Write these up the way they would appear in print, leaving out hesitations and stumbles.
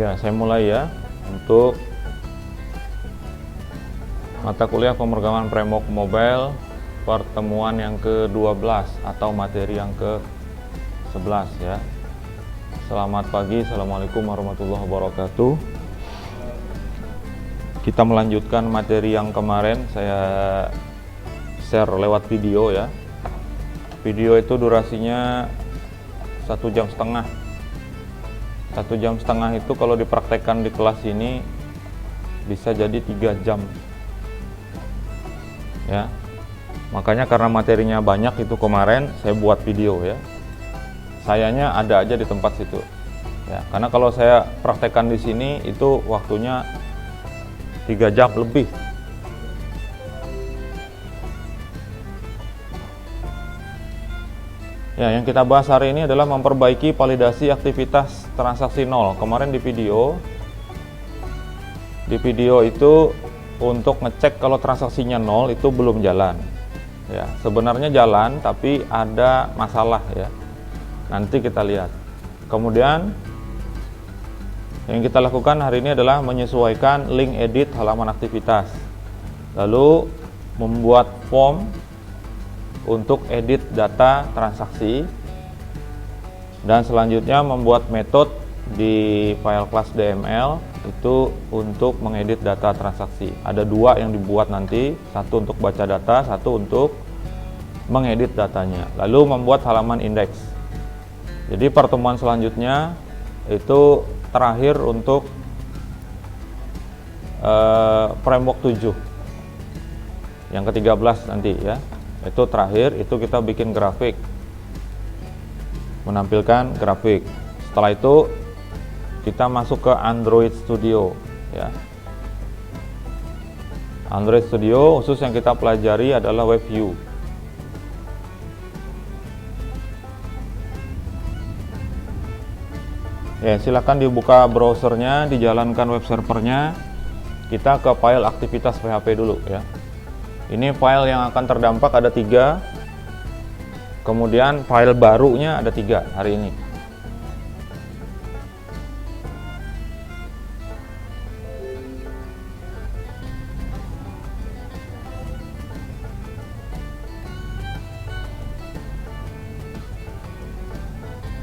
Ya, saya mulai ya untuk mata kuliah pemrograman framework mobile pertemuan yang ke-12 atau materi yang ke-11 ya. Selamat pagi, Assalamualaikum warahmatullahi wabarakatuh. Kita melanjutkan materi yang kemarin saya share lewat video ya. Video itu durasinya 1,5 jam. 1,5 jam itu kalau dipraktekkan di kelas ini bisa jadi 3 jam ya. Makanya karena materinya banyak itu kemarin saya buat video ya. Sayanya ada aja di tempat situ ya, karena kalau saya praktekkan di sini itu waktunya 3 jam lebih. Ya, yang kita bahas hari ini adalah memperbaiki validasi aktivitas transaksi nol. Kemarin di video itu untuk ngecek kalau transaksinya nol itu belum jalan. Ya, sebenarnya jalan tapi ada masalah ya. Nanti kita lihat. Kemudian yang kita lakukan hari ini adalah menyesuaikan link edit halaman aktivitas. Lalu membuat form untuk edit data transaksi, dan selanjutnya membuat metode di file class DML itu untuk mengedit data transaksi. Ada 2 yang dibuat nanti, satu untuk baca data, satu untuk mengedit datanya. Lalu membuat halaman indeks. Jadi pertemuan selanjutnya itu terakhir untuk framework 7 yang ke-13 nanti ya. Itu terakhir, itu kita bikin grafik, menampilkan grafik. Setelah itu kita masuk ke Android Studio ya. Android Studio khusus yang kita pelajari adalah web view. Ya, silakan dibuka browsernya, dijalankan web servernya. Kita ke file aktivitas PHP dulu ya. Ini file yang akan terdampak ada 3. Kemudian file barunya ada 3 hari ini.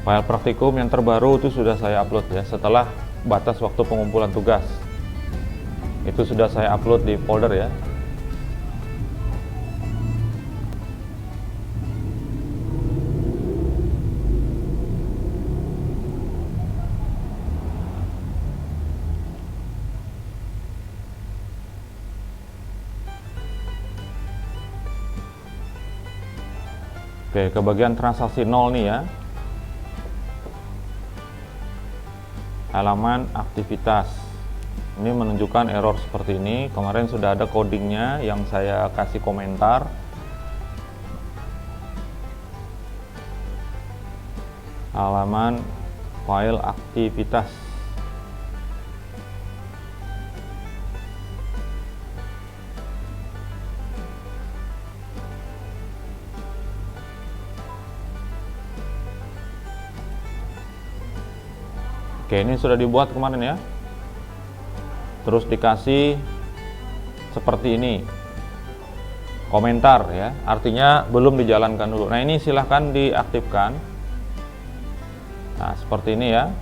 File praktikum yang terbaru itu sudah saya upload ya, setelah batas waktu pengumpulan tugas. Itu sudah saya upload di folder ya. Oke, ke bagian transaksi nol nih ya. Halaman aktivitas. Ini menunjukkan error seperti ini. Kemarin sudah ada codingnya yang saya kasih komentar. Halaman file aktivitas. Oke, ini sudah dibuat kemarin ya. Terus dikasih seperti ini, komentar ya, artinya belum dijalankan dulu. Nah, ini silahkan diaktifkan. Nah, seperti ini ya.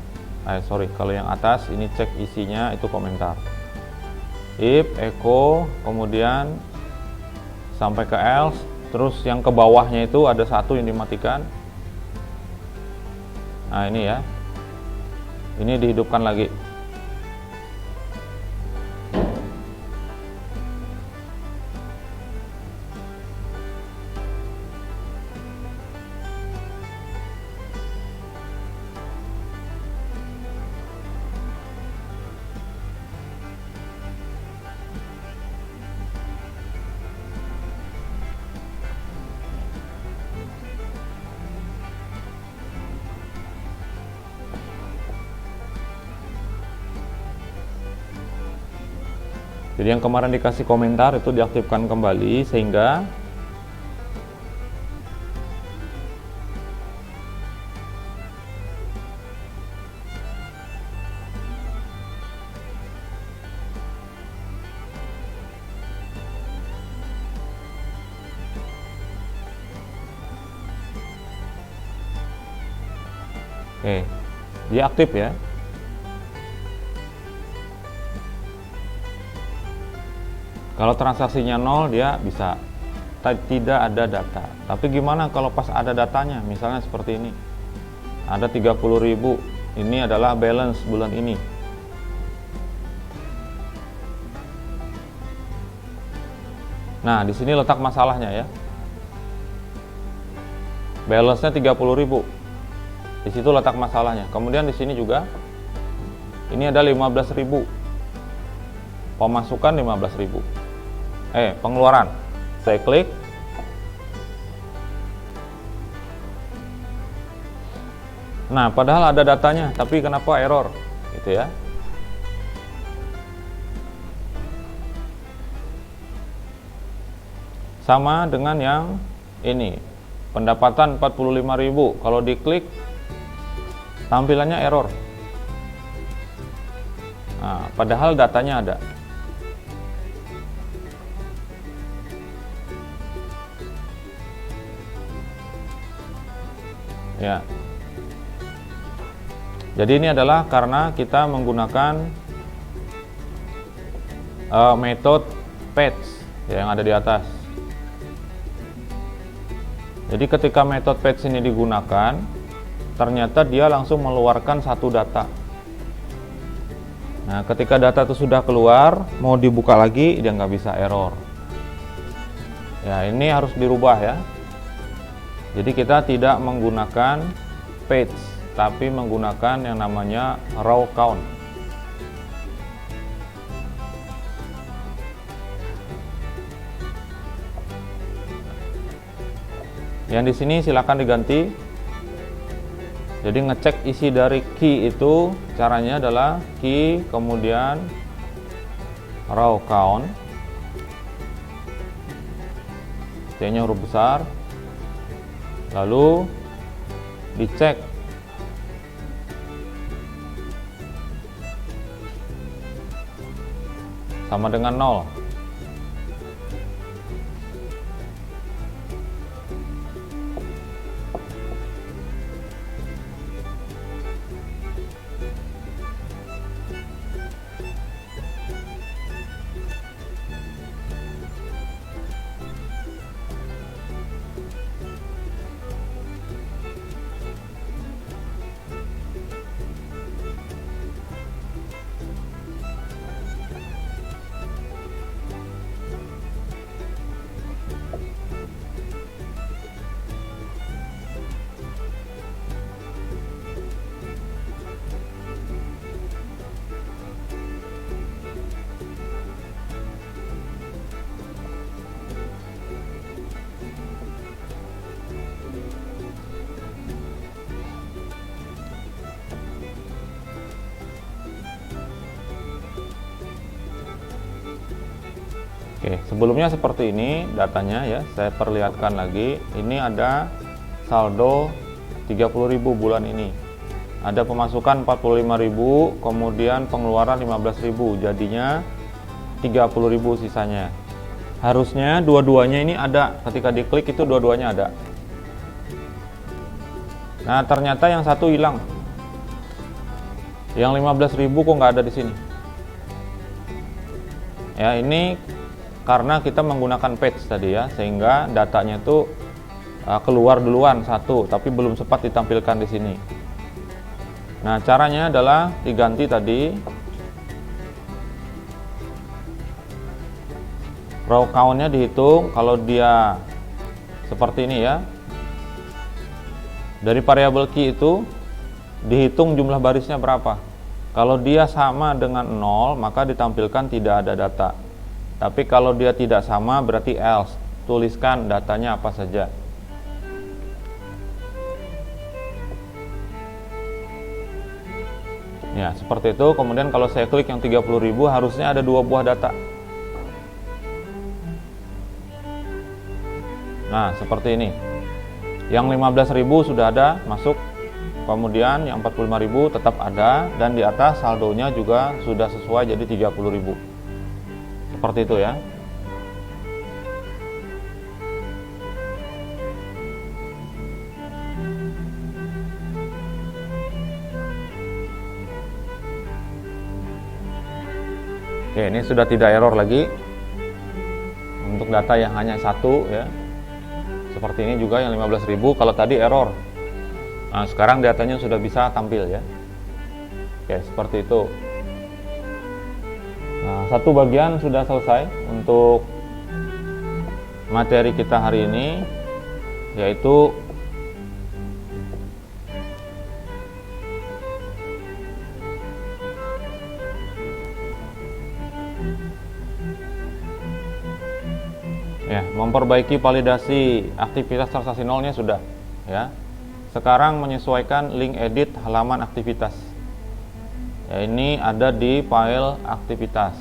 Kalau yang atas ini cek isinya itu komentar. If, echo, kemudian sampai ke else. Terus yang ke bawahnya itu ada 1 yang dimatikan. Nah, ini ya. Ini dihidupkan lagi. Jadi yang kemarin dikasih komentar itu diaktifkan kembali sehingga Oke, dia aktif ya. Kalau transaksinya nol, dia bisa tidak ada data. Tapi gimana kalau pas ada datanya? Misalnya seperti ini. Ada 30.000. Ini adalah balance bulan ini. Nah, di sini letak masalahnya ya. Balance-nya 30.000. Di situ letak masalahnya. Kemudian di sini juga ini ada 15.000. Pemasukan 15.000. Pengeluaran. Saya klik. Nah, padahal ada datanya, tapi kenapa error? Gitu ya. Sama dengan yang ini. Pendapatan 45.000. Kalau diklik tampilannya error. Nah, padahal datanya ada. Ya. Jadi ini adalah karena kita menggunakan metode patch yang ada di atas. Jadi ketika metode patch ini digunakan, ternyata dia langsung mengeluarkan satu data. Nah, ketika data itu sudah keluar, mau dibuka lagi dia nggak bisa, error. Ya, ini harus dirubah ya. Jadi kita tidak menggunakan page, tapi menggunakan yang namanya raw count. Yang di sini silakan diganti. Jadi ngecek isi dari key itu caranya adalah key kemudian raw count. C-nya huruf besar. Lalu dicek sama dengan 0. Oke, sebelumnya seperti ini datanya ya, saya perlihatkan lagi. Ini ada saldo 30.000 bulan ini. Ada pemasukan 45.000, kemudian pengeluaran 15.000, jadinya 30.000 sisanya. Harusnya dua-duanya ini ada, ketika diklik itu dua-duanya ada. Nah, ternyata yang satu hilang. Yang 15.000 kok nggak ada di sini. Ya, ini karena kita menggunakan patch tadi ya, sehingga datanya itu keluar duluan satu, tapi belum sempat ditampilkan di sini. Nah, caranya adalah diganti tadi. Raw count-nya dihitung, kalau dia seperti ini ya. Dari variabel key itu dihitung jumlah barisnya berapa. Kalau dia sama dengan 0, maka ditampilkan tidak ada data. Tapi kalau dia tidak sama berarti else. Tuliskan datanya apa saja. Ya, seperti itu. Kemudian kalau saya klik yang 30.000, harusnya ada 2 buah data. Nah, seperti ini. Yang 15.000 sudah ada masuk. Kemudian yang 45.000 tetap ada, dan di atas saldonya juga sudah sesuai jadi 30.000. Seperti itu ya. Oke, ini sudah tidak error lagi untuk data yang hanya satu ya. Seperti ini juga yang 15.000, kalau tadi error. Nah, sekarang datanya sudah bisa tampil ya. Oke, seperti itu. Nah, satu bagian sudah selesai untuk materi kita hari ini, yaitu ya, memperbaiki validasi aktivitas transaksi nolnya sudah ya. Sekarang menyesuaikan link edit halaman aktivitas. Ya, ini ada di file aktivitas.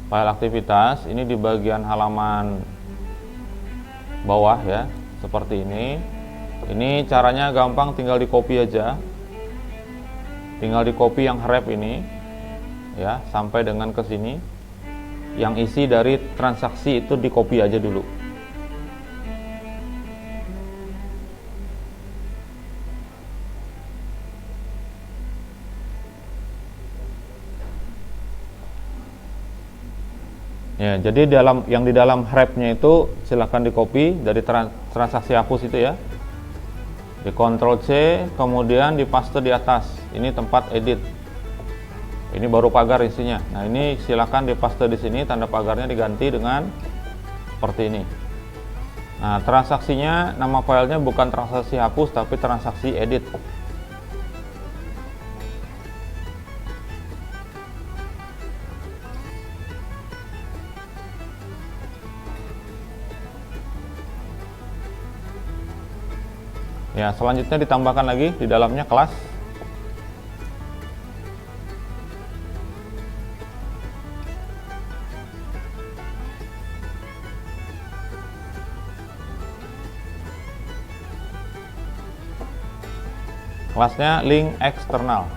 File aktivitas ini di bagian halaman bawah ya, seperti ini. Ini caranya gampang, tinggal di copy aja. Tinggal di copy yang href ini ya, sampai dengan ke sini. Yang isi dari transaksi itu di copy aja dulu. Ya, jadi yang di dalam href-nya itu silahkan di copy dari transaksi hapus itu ya. Di Ctrl C, kemudian dipaste di atas. Ini tempat edit. Ini baru pagar isinya. Nah, ini silahkan dipaste di sini, tanda pagarnya diganti dengan seperti ini. Nah, transaksinya, nama filenya bukan transaksi hapus tapi transaksi edit. Ya, selanjutnya ditambahkan lagi di dalamnya kelas. Kelasnya link eksternal.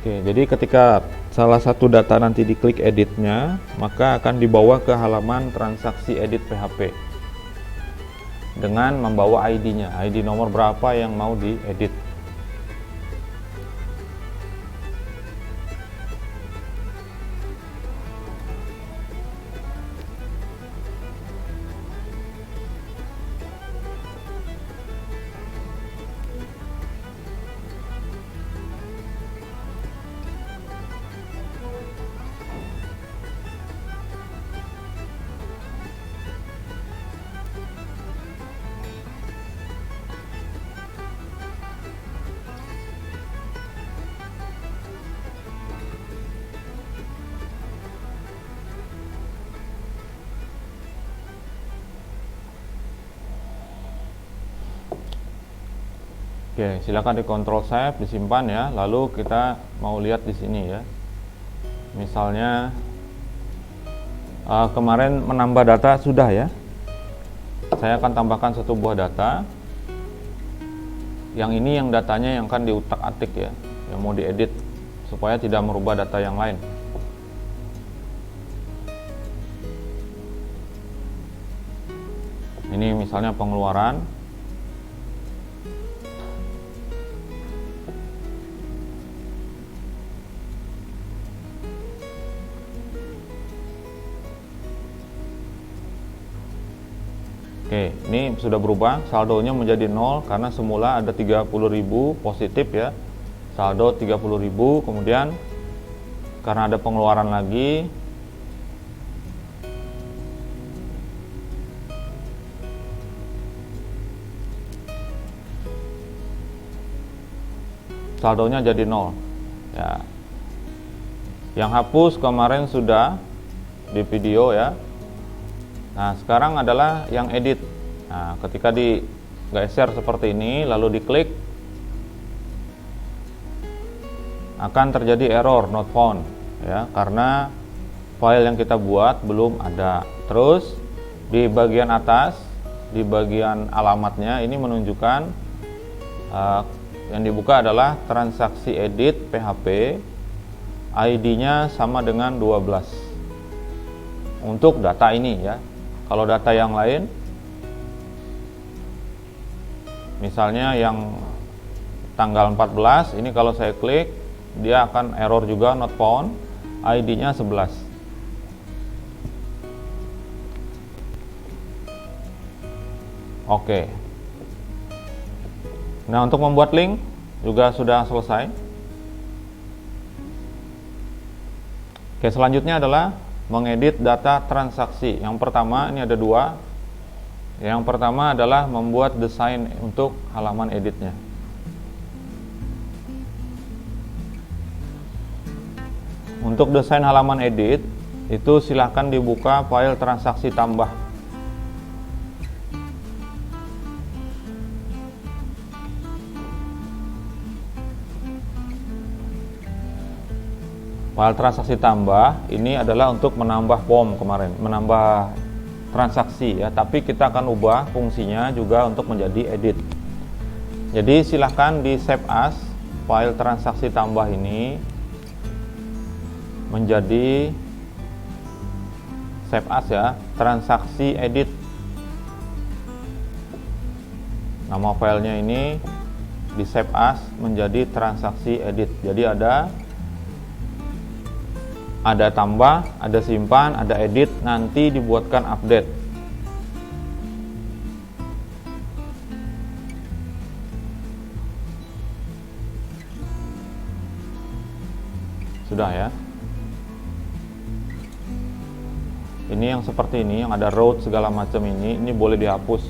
Oke, jadi ketika salah satu data nanti diklik editnya, maka akan dibawa ke halaman transaksi edit PHP dengan membawa ID-nya, ID nomor berapa yang mau diedit. Oke, silakan di Ctrl Save, disimpan ya. Lalu kita mau lihat di sini ya. Misalnya kemarin menambah data sudah ya. Saya akan tambahkan satu buah data. Yang ini yang datanya yang akan diutak-atik ya, yang mau diedit supaya tidak merubah data yang lain. Ini misalnya pengeluaran. Oke, ini sudah berubah, saldonya menjadi 0 karena semula ada 30.000 positif ya. Saldo 30.000, kemudian karena ada pengeluaran lagi saldonya jadi 0 ya. Yang hapus kemarin sudah di video ya. Nah, sekarang adalah yang edit. Nah, ketika digeser seperti ini lalu diklik, akan terjadi error not found ya, karena file yang kita buat belum ada. Terus di bagian atas, di bagian alamatnya ini menunjukkan yang dibuka adalah transaksi edit PHP, ID-nya sama dengan 12 untuk data ini ya. Kalau data yang lain, misalnya yang tanggal 14, ini kalau saya klik, dia akan error juga not found, ID-nya 11. Oke. Nah, untuk membuat link juga sudah selesai. Oke, selanjutnya adalah mengedit data transaksi. Yang pertama, ini ada dua. Yang pertama adalah membuat desain untuk halaman editnya. Untuk desain halaman edit, itu silahkan dibuka file transaksi tambah. File transaksi tambah ini adalah untuk menambah form kemarin, menambah transaksi ya, tapi kita akan ubah fungsinya juga untuk menjadi edit. Jadi silahkan di save as file transaksi tambah ini menjadi save as ya, transaksi edit. Nama filenya ini di save as menjadi transaksi edit. Jadi ada tambah, ada simpan, ada edit, nanti dibuatkan update. Sudah ya. Ini yang seperti ini, yang ada road segala macam ini boleh dihapus.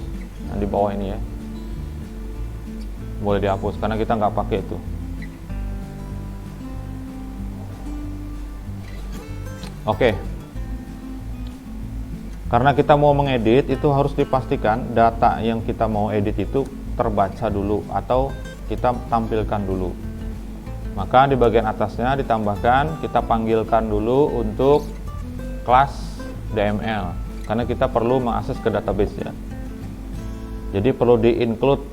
Yang di bawah ini ya. Boleh dihapus karena kita nggak pakai itu. Oke, karena kita mau mengedit itu harus dipastikan data yang kita mau edit itu terbaca dulu atau kita tampilkan dulu. Maka di bagian atasnya ditambahkan, kita panggilkan dulu untuk kelas DML karena kita perlu mengakses ke database ya. Jadi perlu di-include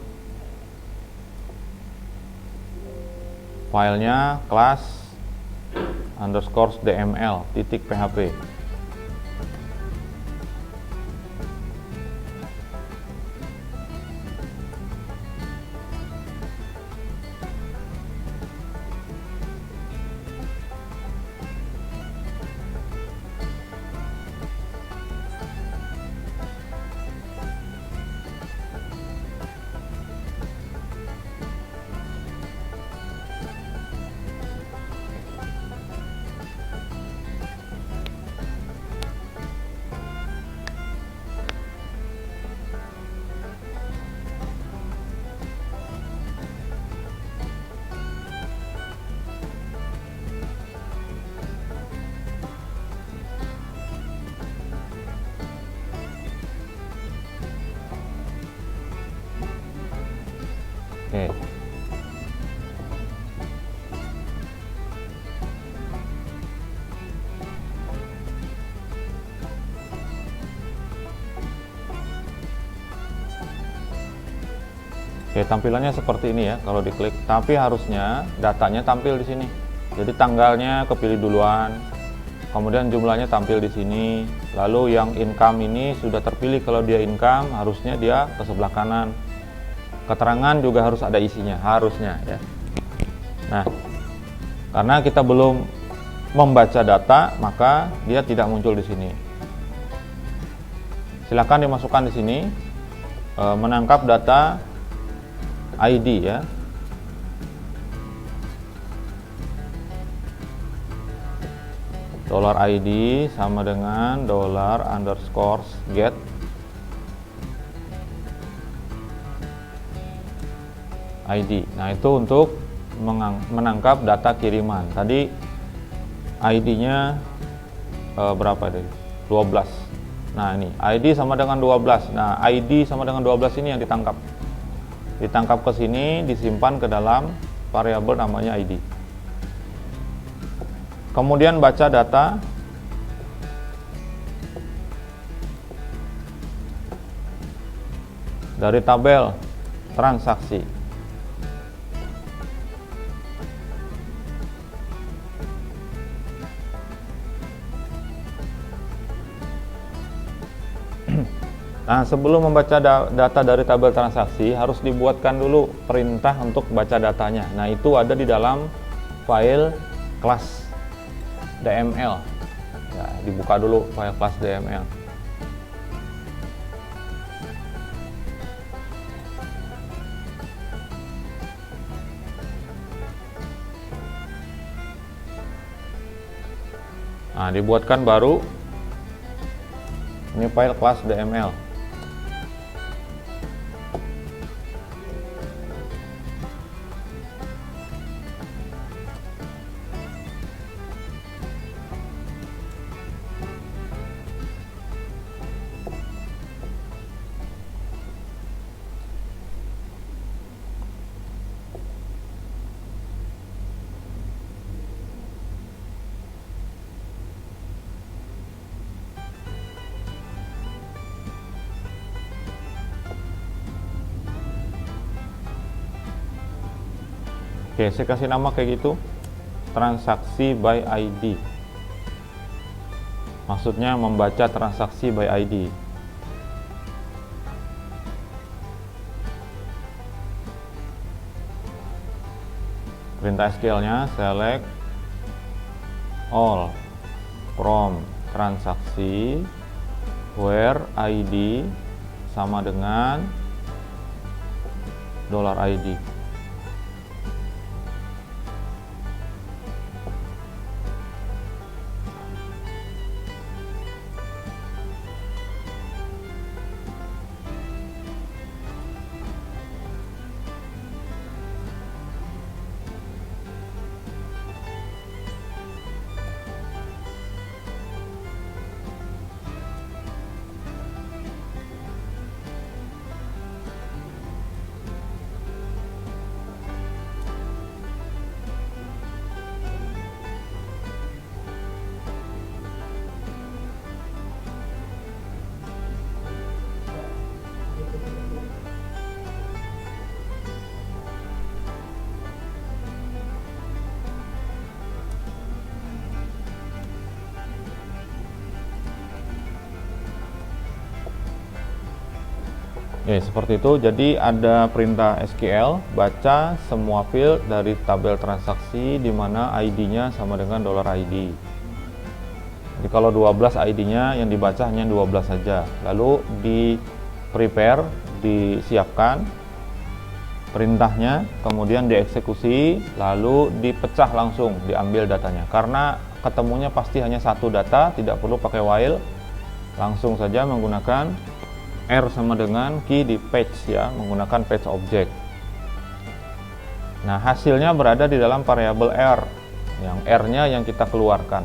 filenya kelas underscore DML titik PHP. Oke. Oke, tampilannya seperti ini ya kalau diklik, tapi harusnya datanya tampil di sini. Jadi tanggalnya kepilih duluan, kemudian jumlahnya tampil di sini, lalu yang income ini sudah terpilih. Kalau dia income, harusnya dia ke sebelah kanan. Keterangan juga harus ada isinya, harusnya ya. Nah, karena kita belum membaca data, maka dia tidak muncul di sini. Silakan dimasukkan di sini menangkap data ID ya. $ID sama dengan $_get ID. Nah, itu untuk menangkap data kiriman. Tadi ID-nya berapa deh? 12. Nah, ini ID sama dengan 12. Nah, ID sama dengan 12 ini yang ditangkap. Ditangkap ke sini, disimpan ke dalam variabel namanya ID. Kemudian baca data dari tabel transaksi. Nah, sebelum membaca data dari tabel transaksi harus dibuatkan dulu perintah untuk baca datanya. Nah, itu ada di dalam file kelas DML. Ya, dibuka dulu file kelas DML. Nah, dibuatkan baru. Ini file kelas DML. Oke, saya kasih nama kayak gitu, transaksi by ID. Maksudnya membaca transaksi by ID. Perintah SQL-nya select all from transaksi where ID sama dengan $ID. Ya, seperti itu. Jadi ada perintah SQL baca semua field dari tabel transaksi di mana ID-nya sama dengan $ID. Jadi kalau 12 ID-nya yang dibaca hanya 12 saja. Lalu di prepare, disiapkan perintahnya, kemudian dieksekusi, lalu dipecah langsung, diambil datanya. Karena ketemunya pasti hanya satu data, tidak perlu pakai while, langsung saja menggunakan R sama dengan key di page ya, menggunakan page object. Nah, hasilnya berada di dalam variabel R, yang R-nya yang kita keluarkan.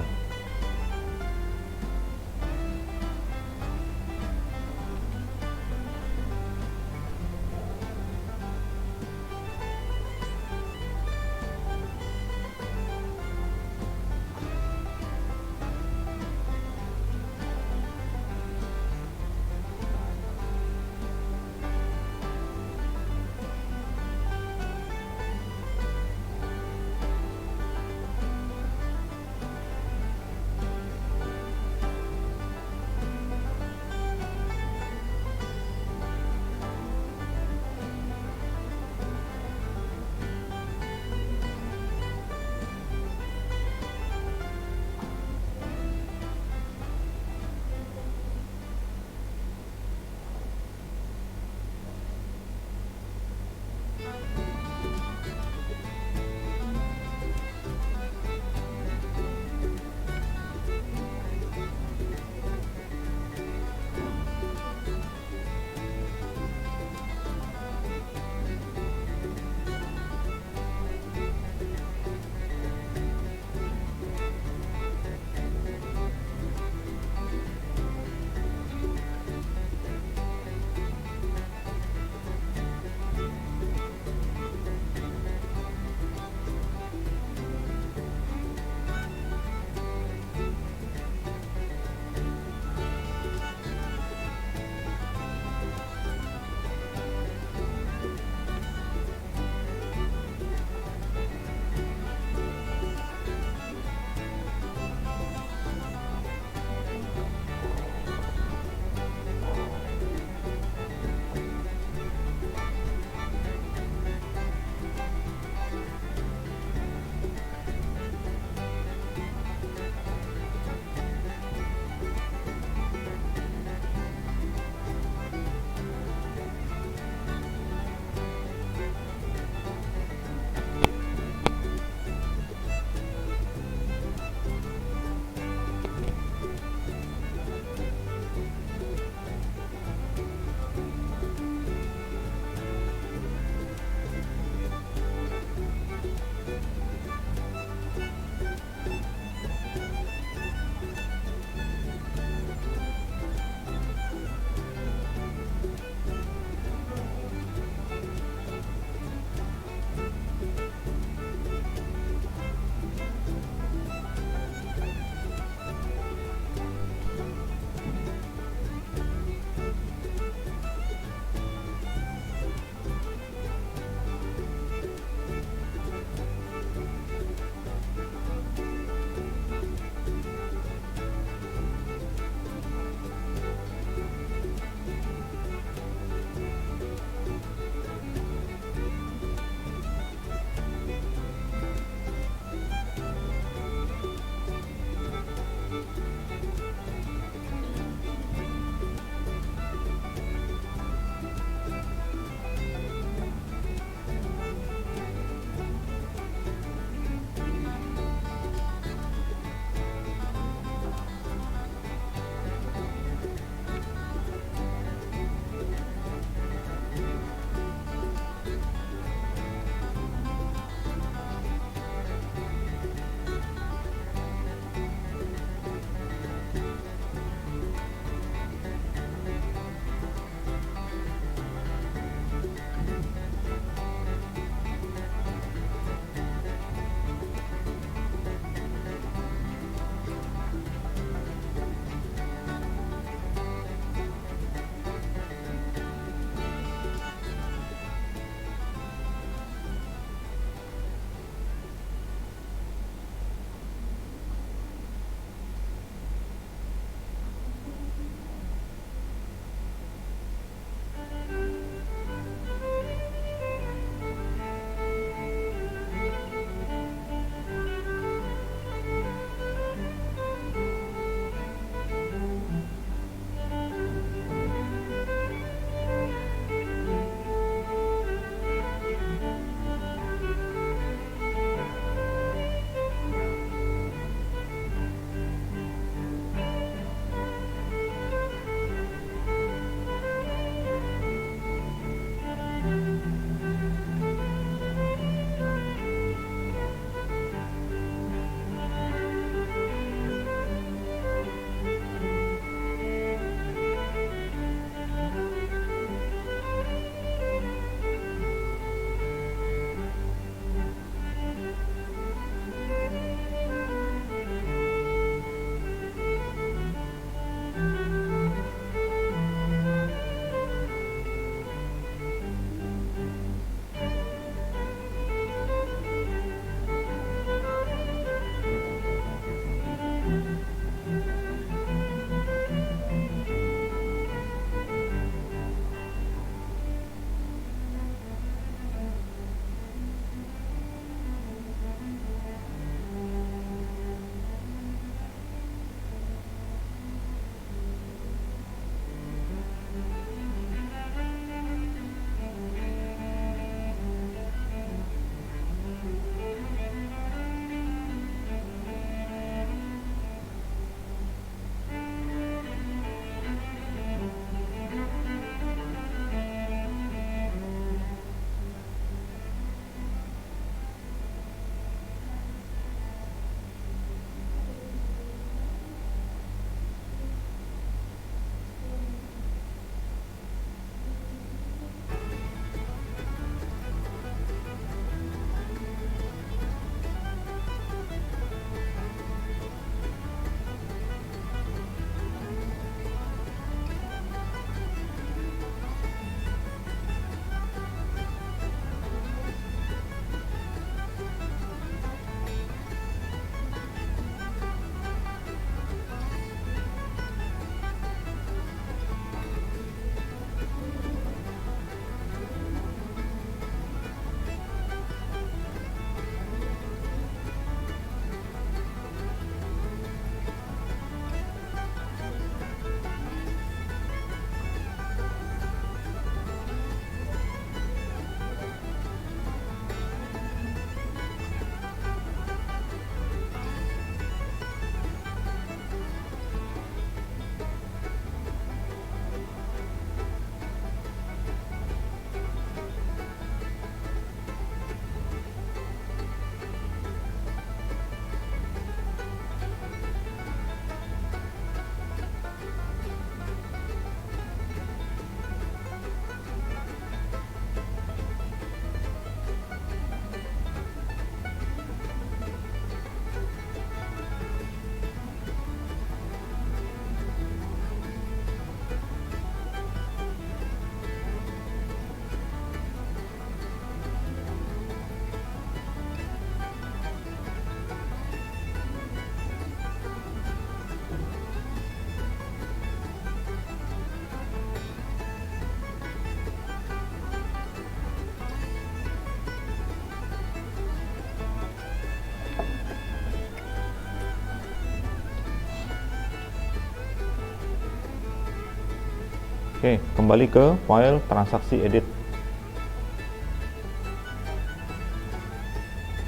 Oke, kembali ke file transaksi edit.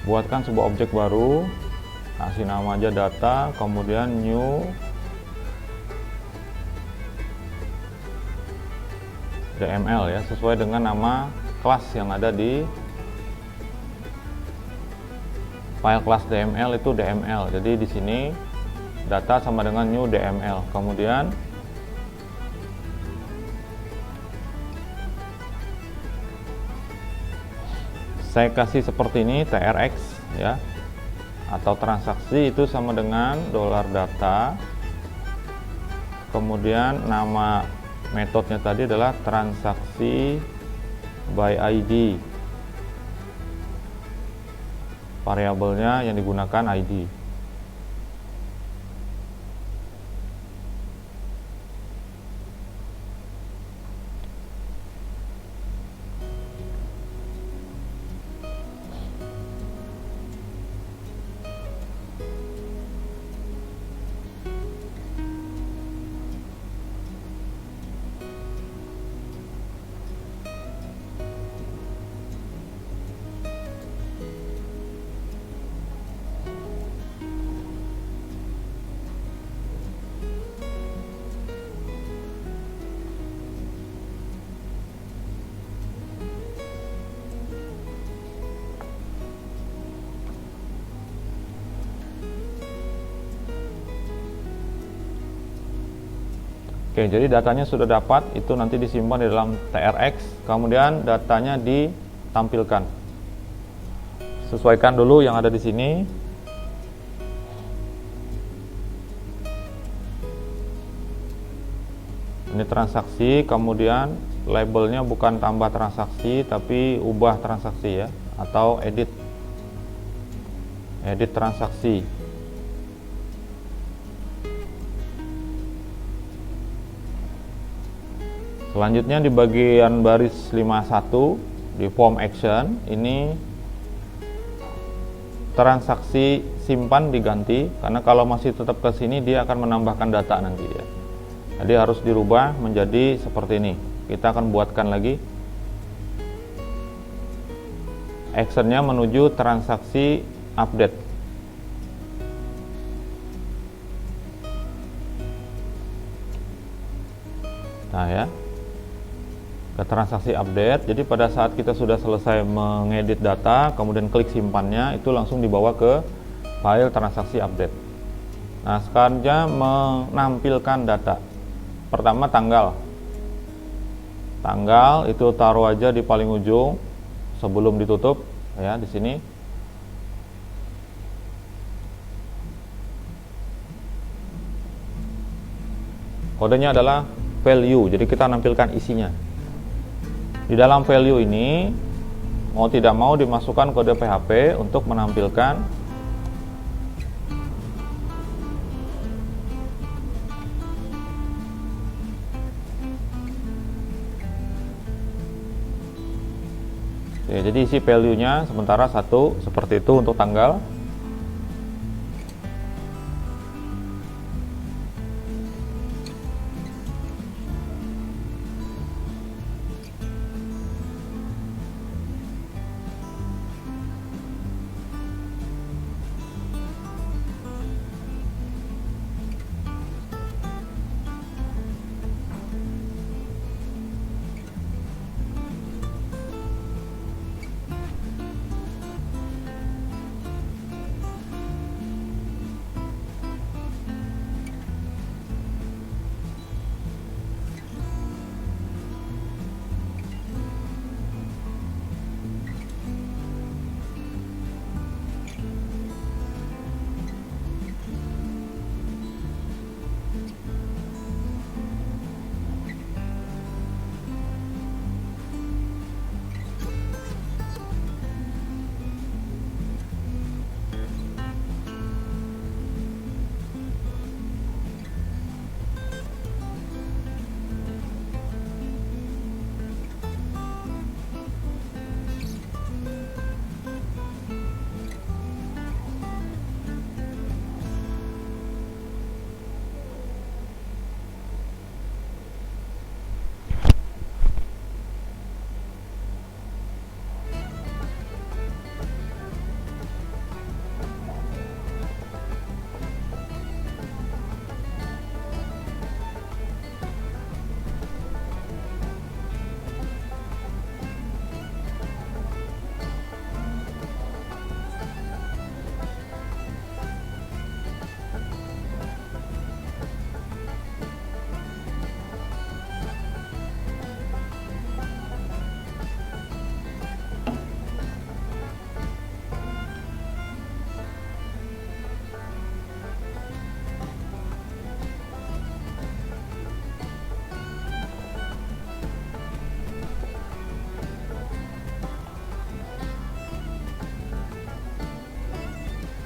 Buatkan sebuah objek baru, kasih nama aja data, kemudian new DML ya, sesuai dengan nama kelas yang ada di file kelas DML itu DML. Jadi di sini data sama dengan new DML. Kemudian saya kasih seperti ini TRX ya, atau transaksi itu sama dengan $data, kemudian nama metodenya tadi adalah transaksi by ID, variabelnya yang digunakan ID. Oke, jadi datanya sudah dapat, itu nanti disimpan di dalam TRX, kemudian datanya ditampilkan. Sesuaikan dulu yang ada di sini. Ini transaksi, kemudian labelnya bukan tambah transaksi, tapi ubah transaksi ya, atau edit transaksi. Selanjutnya di bagian baris 51 di form action ini transaksi simpan diganti, karena kalau masih tetap ke sini dia akan menambahkan data nanti ya. Jadi harus dirubah menjadi seperti ini. Kita akan buatkan lagi actionnya menuju transaksi update. Nah ya, ke transaksi update. Jadi pada saat kita sudah selesai mengedit data, kemudian klik simpannya, itu langsung dibawa ke file transaksi update. Nah, sekarang menampilkan data. Pertama tanggal itu taruh aja di paling ujung sebelum ditutup ya, di sini. Kodenya adalah value, jadi kita nampilkan isinya. Di dalam value ini mau tidak mau dimasukkan kode PHP untuk menampilkan ya, jadi isi value-nya sementara 1 seperti itu untuk tanggal.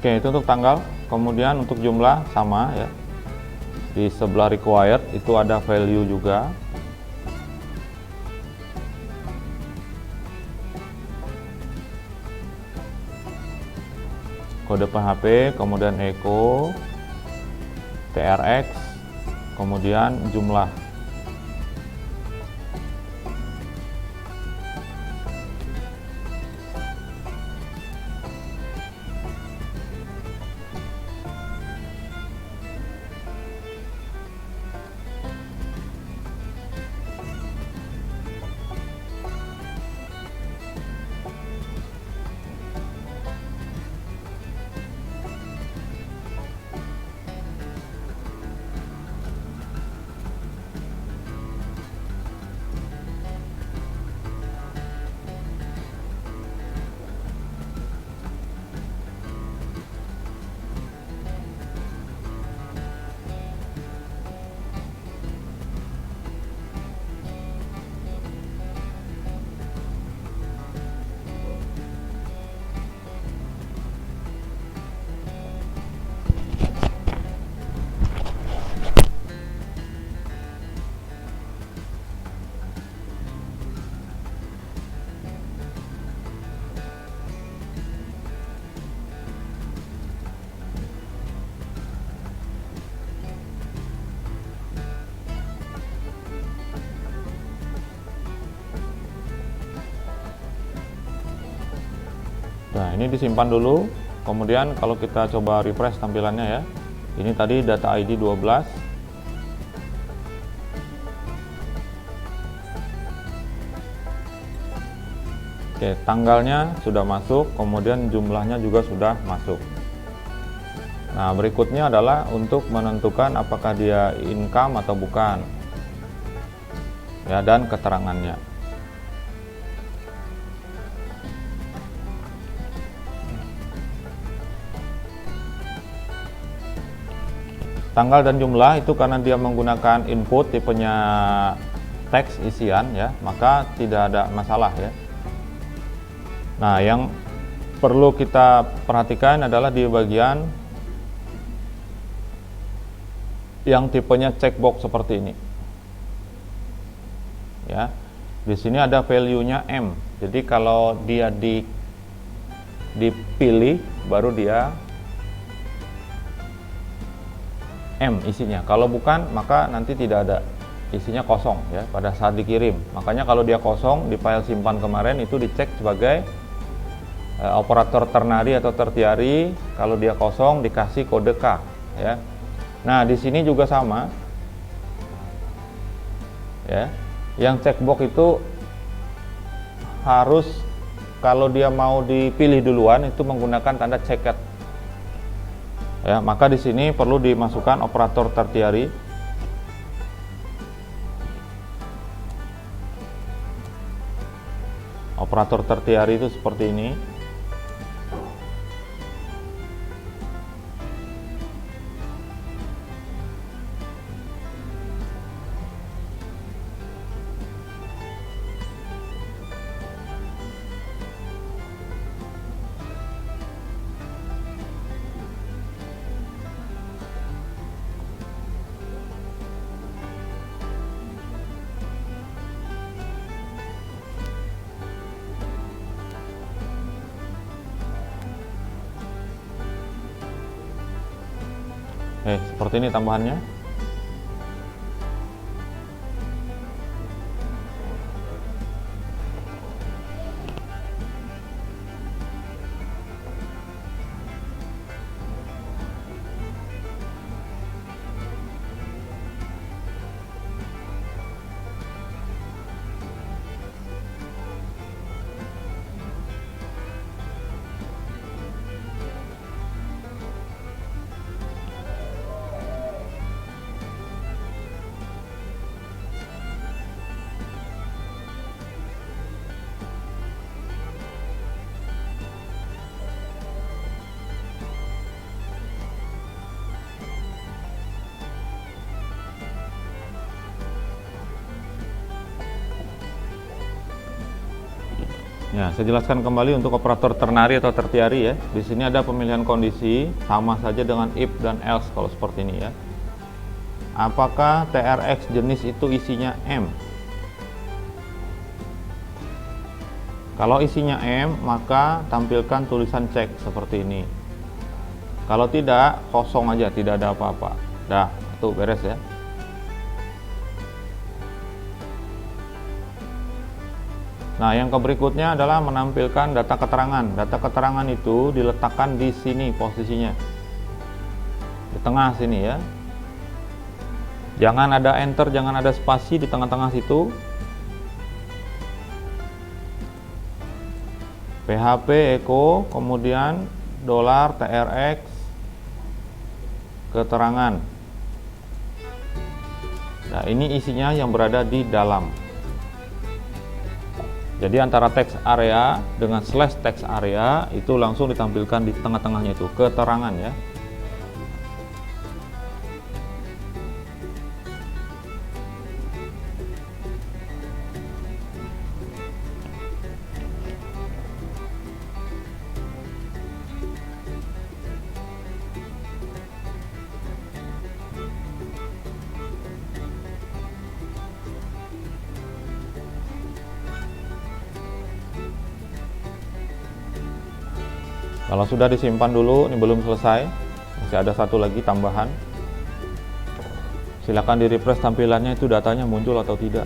Oke, itu untuk tanggal. Kemudian untuk jumlah sama ya. Di sebelah required itu ada value juga. Kode PHP, kemudian echo, TRX, kemudian jumlah. Nah, ini disimpan dulu. Kemudian kalau kita coba refresh tampilannya ya. Ini tadi data ID 12. Oke, tanggalnya sudah masuk, kemudian jumlahnya juga sudah masuk. Nah, berikutnya adalah untuk menentukan apakah dia income atau bukan. Ya, dan keterangannya. Tanggal dan jumlah itu karena dia menggunakan input tipenya teks isian ya, maka tidak ada masalah ya. Nah, yang perlu kita perhatikan adalah di bagian yang tipenya checkbox seperti ini. Ya. Di sini ada value-nya M. Jadi kalau dia dipilih baru dia M isinya. Kalau bukan maka nanti tidak ada, isinya kosong ya pada saat dikirim. Makanya kalau dia kosong di file simpan kemarin itu dicek sebagai operator ternary atau tertiary. Kalau dia kosong dikasih kode K ya. Nah, di sini juga sama ya. Yang checkbox itu harus kalau dia mau dipilih duluan itu menggunakan tanda checked. Ya, maka di sini perlu dimasukkan operator tertiary. Operator tertiary itu seperti ini. Seperti ini tambahannya. Ya, saya jelaskan kembali untuk operator ternary atau tertiary ya. Di sini ada pemilihan kondisi sama saja dengan if dan else kalau seperti ini ya. Apakah TRX jenis itu isinya M? Kalau isinya M, maka tampilkan tulisan cek seperti ini. Kalau tidak, kosong aja, tidak ada apa-apa. Dah, itu beres ya. Nah, yang berikutnya adalah menampilkan data keterangan. Data keterangan itu diletakkan di sini posisinya. Di tengah sini ya. Jangan ada enter, jangan ada spasi di tengah-tengah situ. PHP echo, kemudian $TRX keterangan. Nah, ini isinya yang berada di dalam. Jadi antara text area dengan slash text area itu langsung ditampilkan di tengah-tengahnya itu keterangan ya. Kalau sudah disimpan dulu, ini belum selesai, masih ada satu lagi tambahan. Silakan di refresh tampilannya itu datanya muncul atau tidak.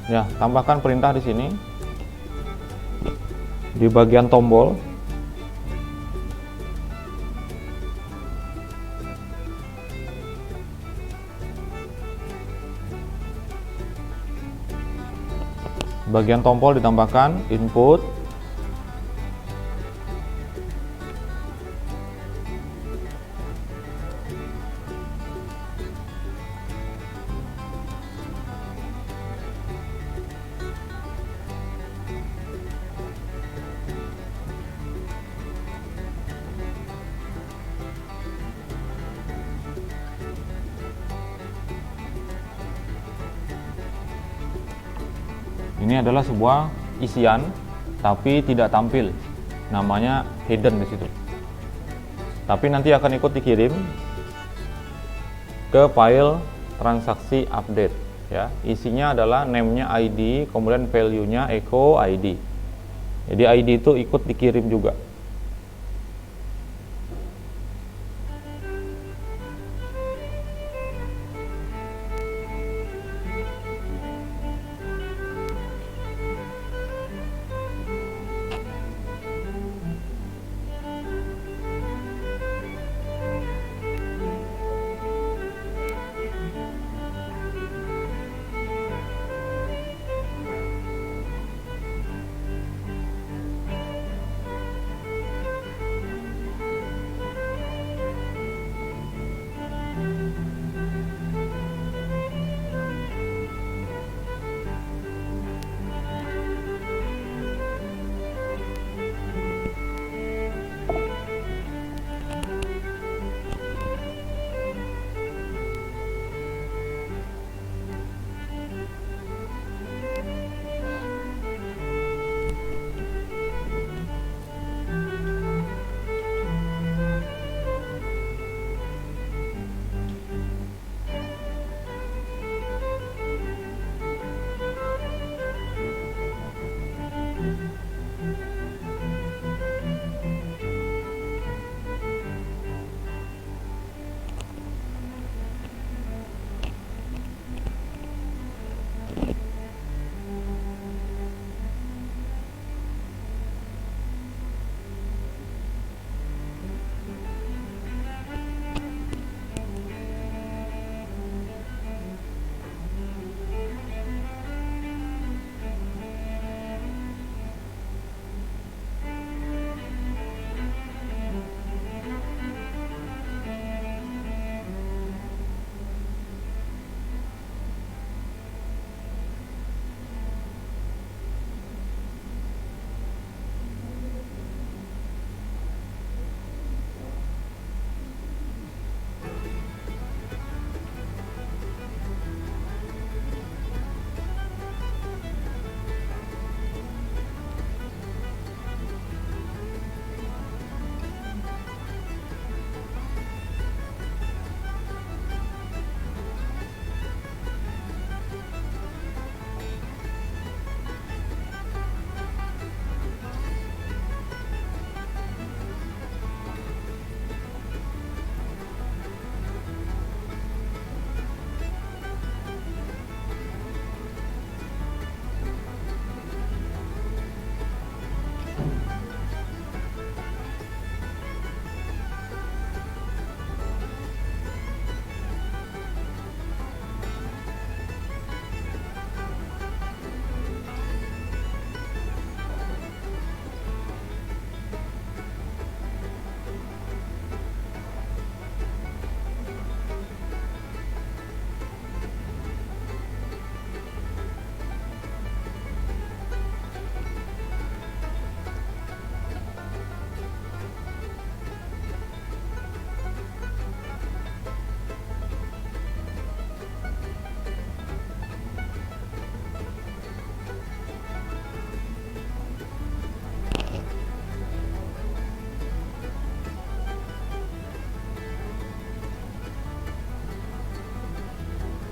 Ya, tambahkan perintah di sini. Di bagian tombol. Bagian tombol ditambahkan input. Ini adalah sebuah isian tapi tidak tampil, namanya hidden di situ. Tapi nanti akan ikut dikirim ke file transaksi update ya. Isinya adalah name-nya ID, kemudian value-nya echo ID. Jadi ID itu ikut dikirim juga.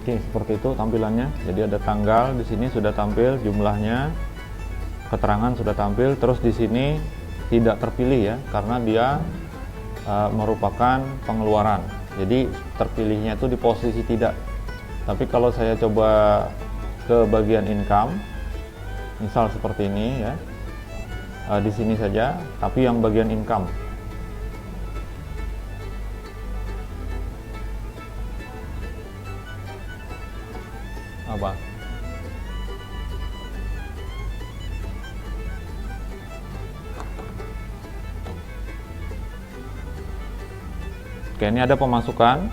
Oke, seperti itu tampilannya. Jadi ada tanggal di sini sudah tampil jumlahnya, keterangan sudah tampil. Terus di sini tidak terpilih ya, karena dia merupakan pengeluaran. Jadi terpilihnya itu di posisi tidak. Tapi kalau saya coba ke bagian income, misal seperti ini ya, di sini saja, tapi yang bagian income. Apa? Oke, ini ada pemasukan.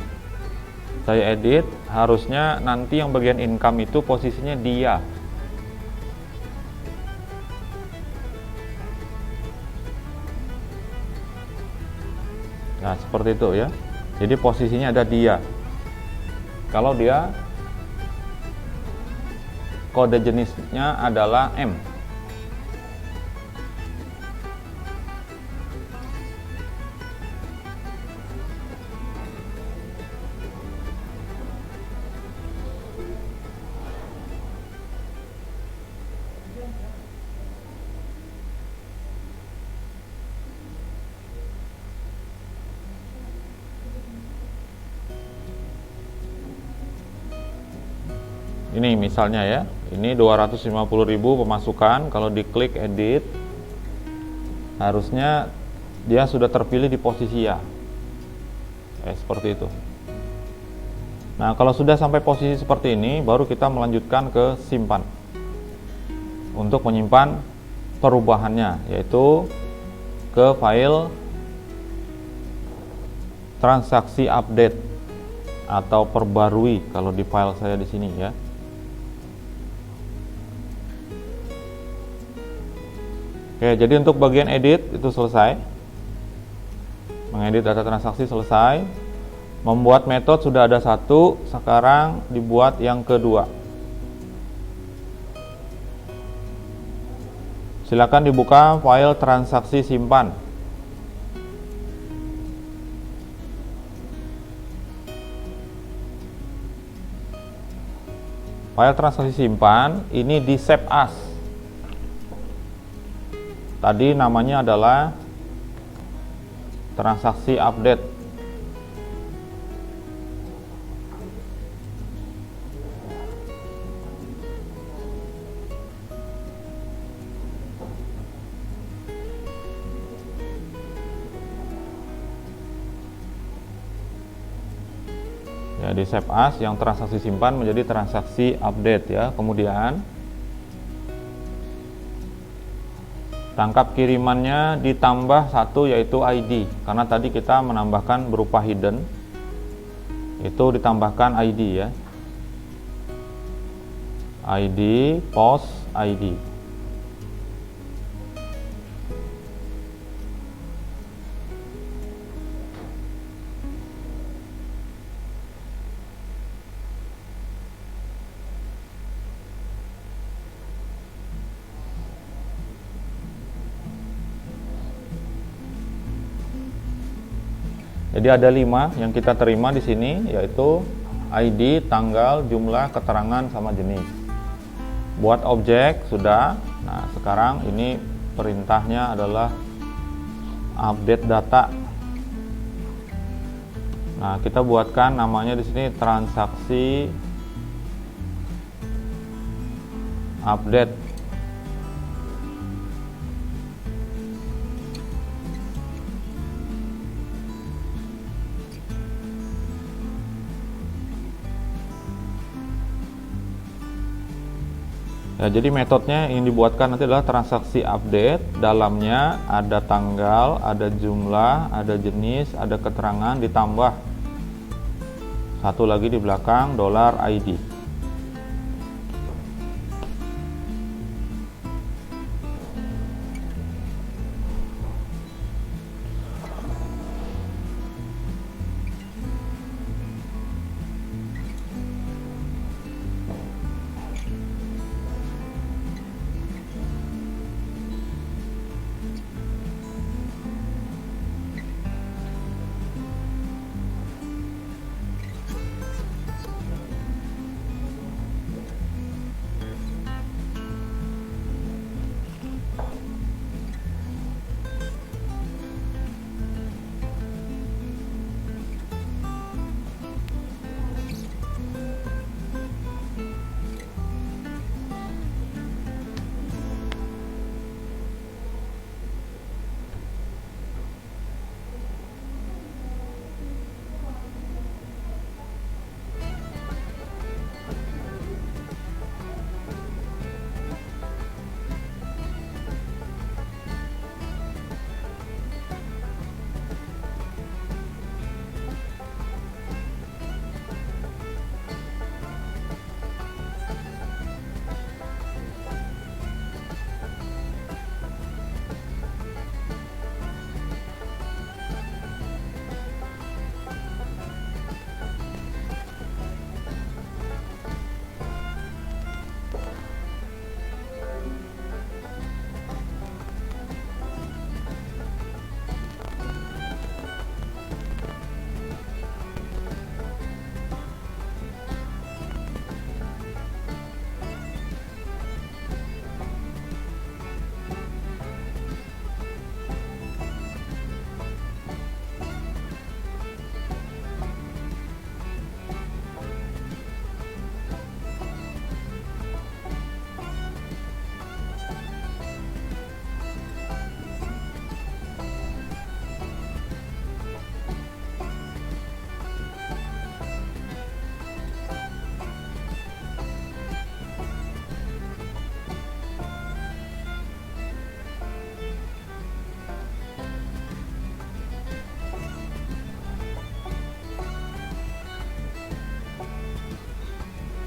Saya edit, harusnya nanti yang bagian income itu posisinya dia. Nah, seperti itu ya. Jadi posisinya ada dia. Kalau dia kode jenisnya adalah M. Ini misalnya ya, ini 250.000 pemasukan. Kalau diklik edit, harusnya dia sudah terpilih di posisi ya. Seperti itu. Nah, kalau sudah sampai posisi seperti ini, baru kita melanjutkan ke simpan. Untuk menyimpan perubahannya, yaitu ke file transaksi update atau perbarui kalau di file saya di sini ya. Oke, jadi untuk bagian edit itu selesai. Mengedit data transaksi selesai. Membuat metode sudah ada satu, sekarang dibuat yang kedua. Silakan dibuka file transaksi simpan. File transaksi simpan ini di save as. Tadi namanya adalah transaksi update. Ya, di save as yang transaksi simpan menjadi transaksi update ya. Kemudian tangkap kirimannya ditambah satu, yaitu ID, karena tadi kita menambahkan berupa hidden, itu ditambahkan ID ya, ID post ID. Jadi ada 5 yang kita terima di sini, yaitu ID, tanggal, jumlah, keterangan, sama jenis. Buat objek sudah. Nah, sekarang ini perintahnya adalah update data. Nah, kita buatkan namanya di sini transaksi update. Ya, jadi metodenya yang dibuatkan nanti adalah transaksi update. Dalamnya ada tanggal, ada jumlah, ada jenis, ada keterangan, ditambah satu lagi di belakang $ID.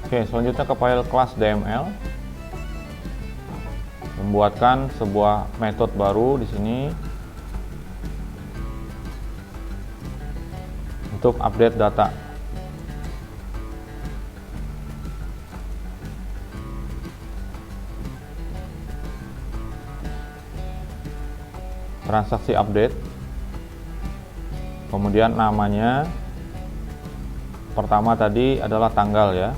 Oke, selanjutnya ke file kelas DML. Membuatkan sebuah metode baru di sini untuk update data. Transaksi update. Kemudian namanya pertama tadi adalah tanggal ya.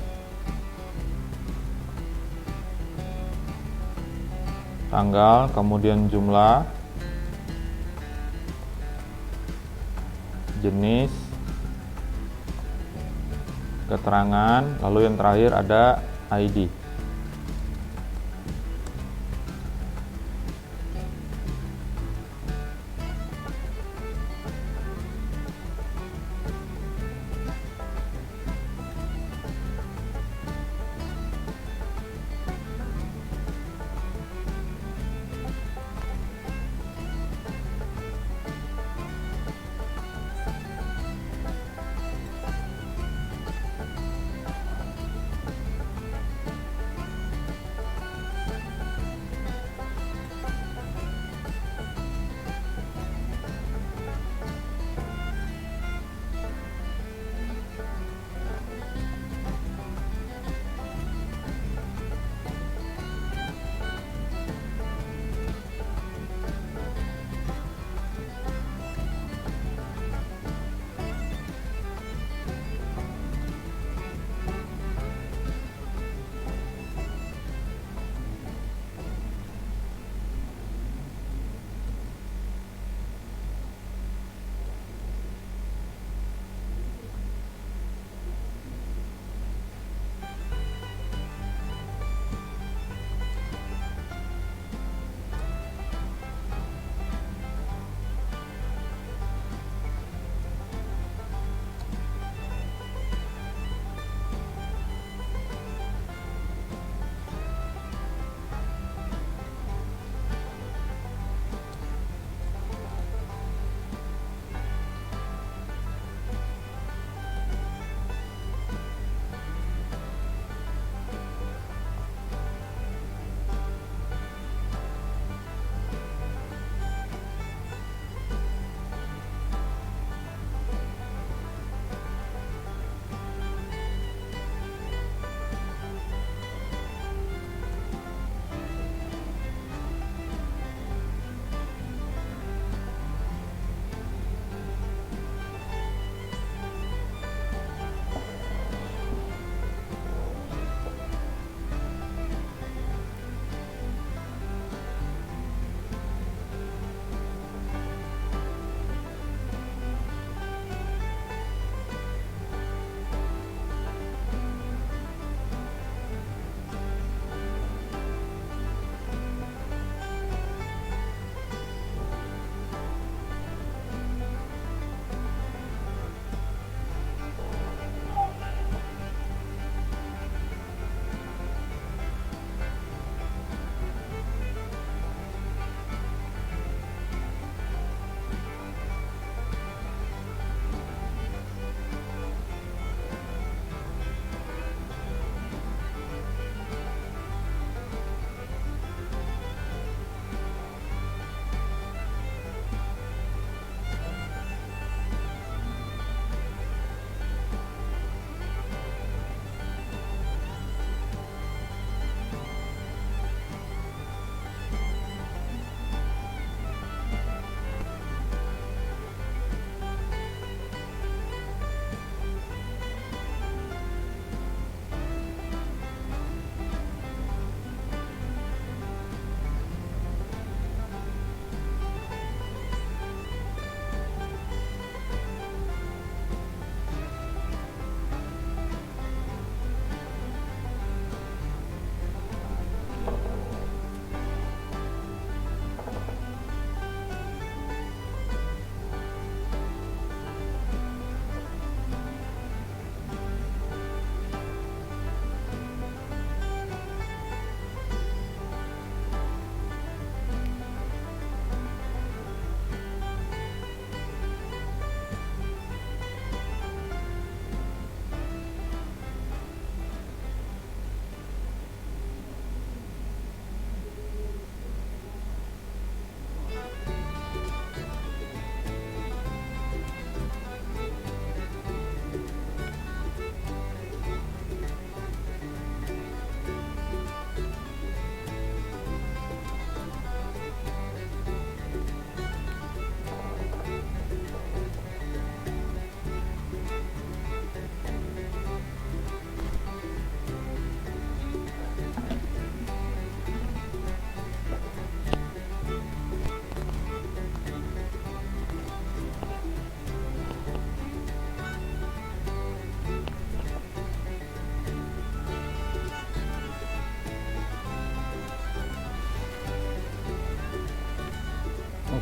Tanggal, kemudian jumlah, jenis, keterangan, lalu yang terakhir ada ID.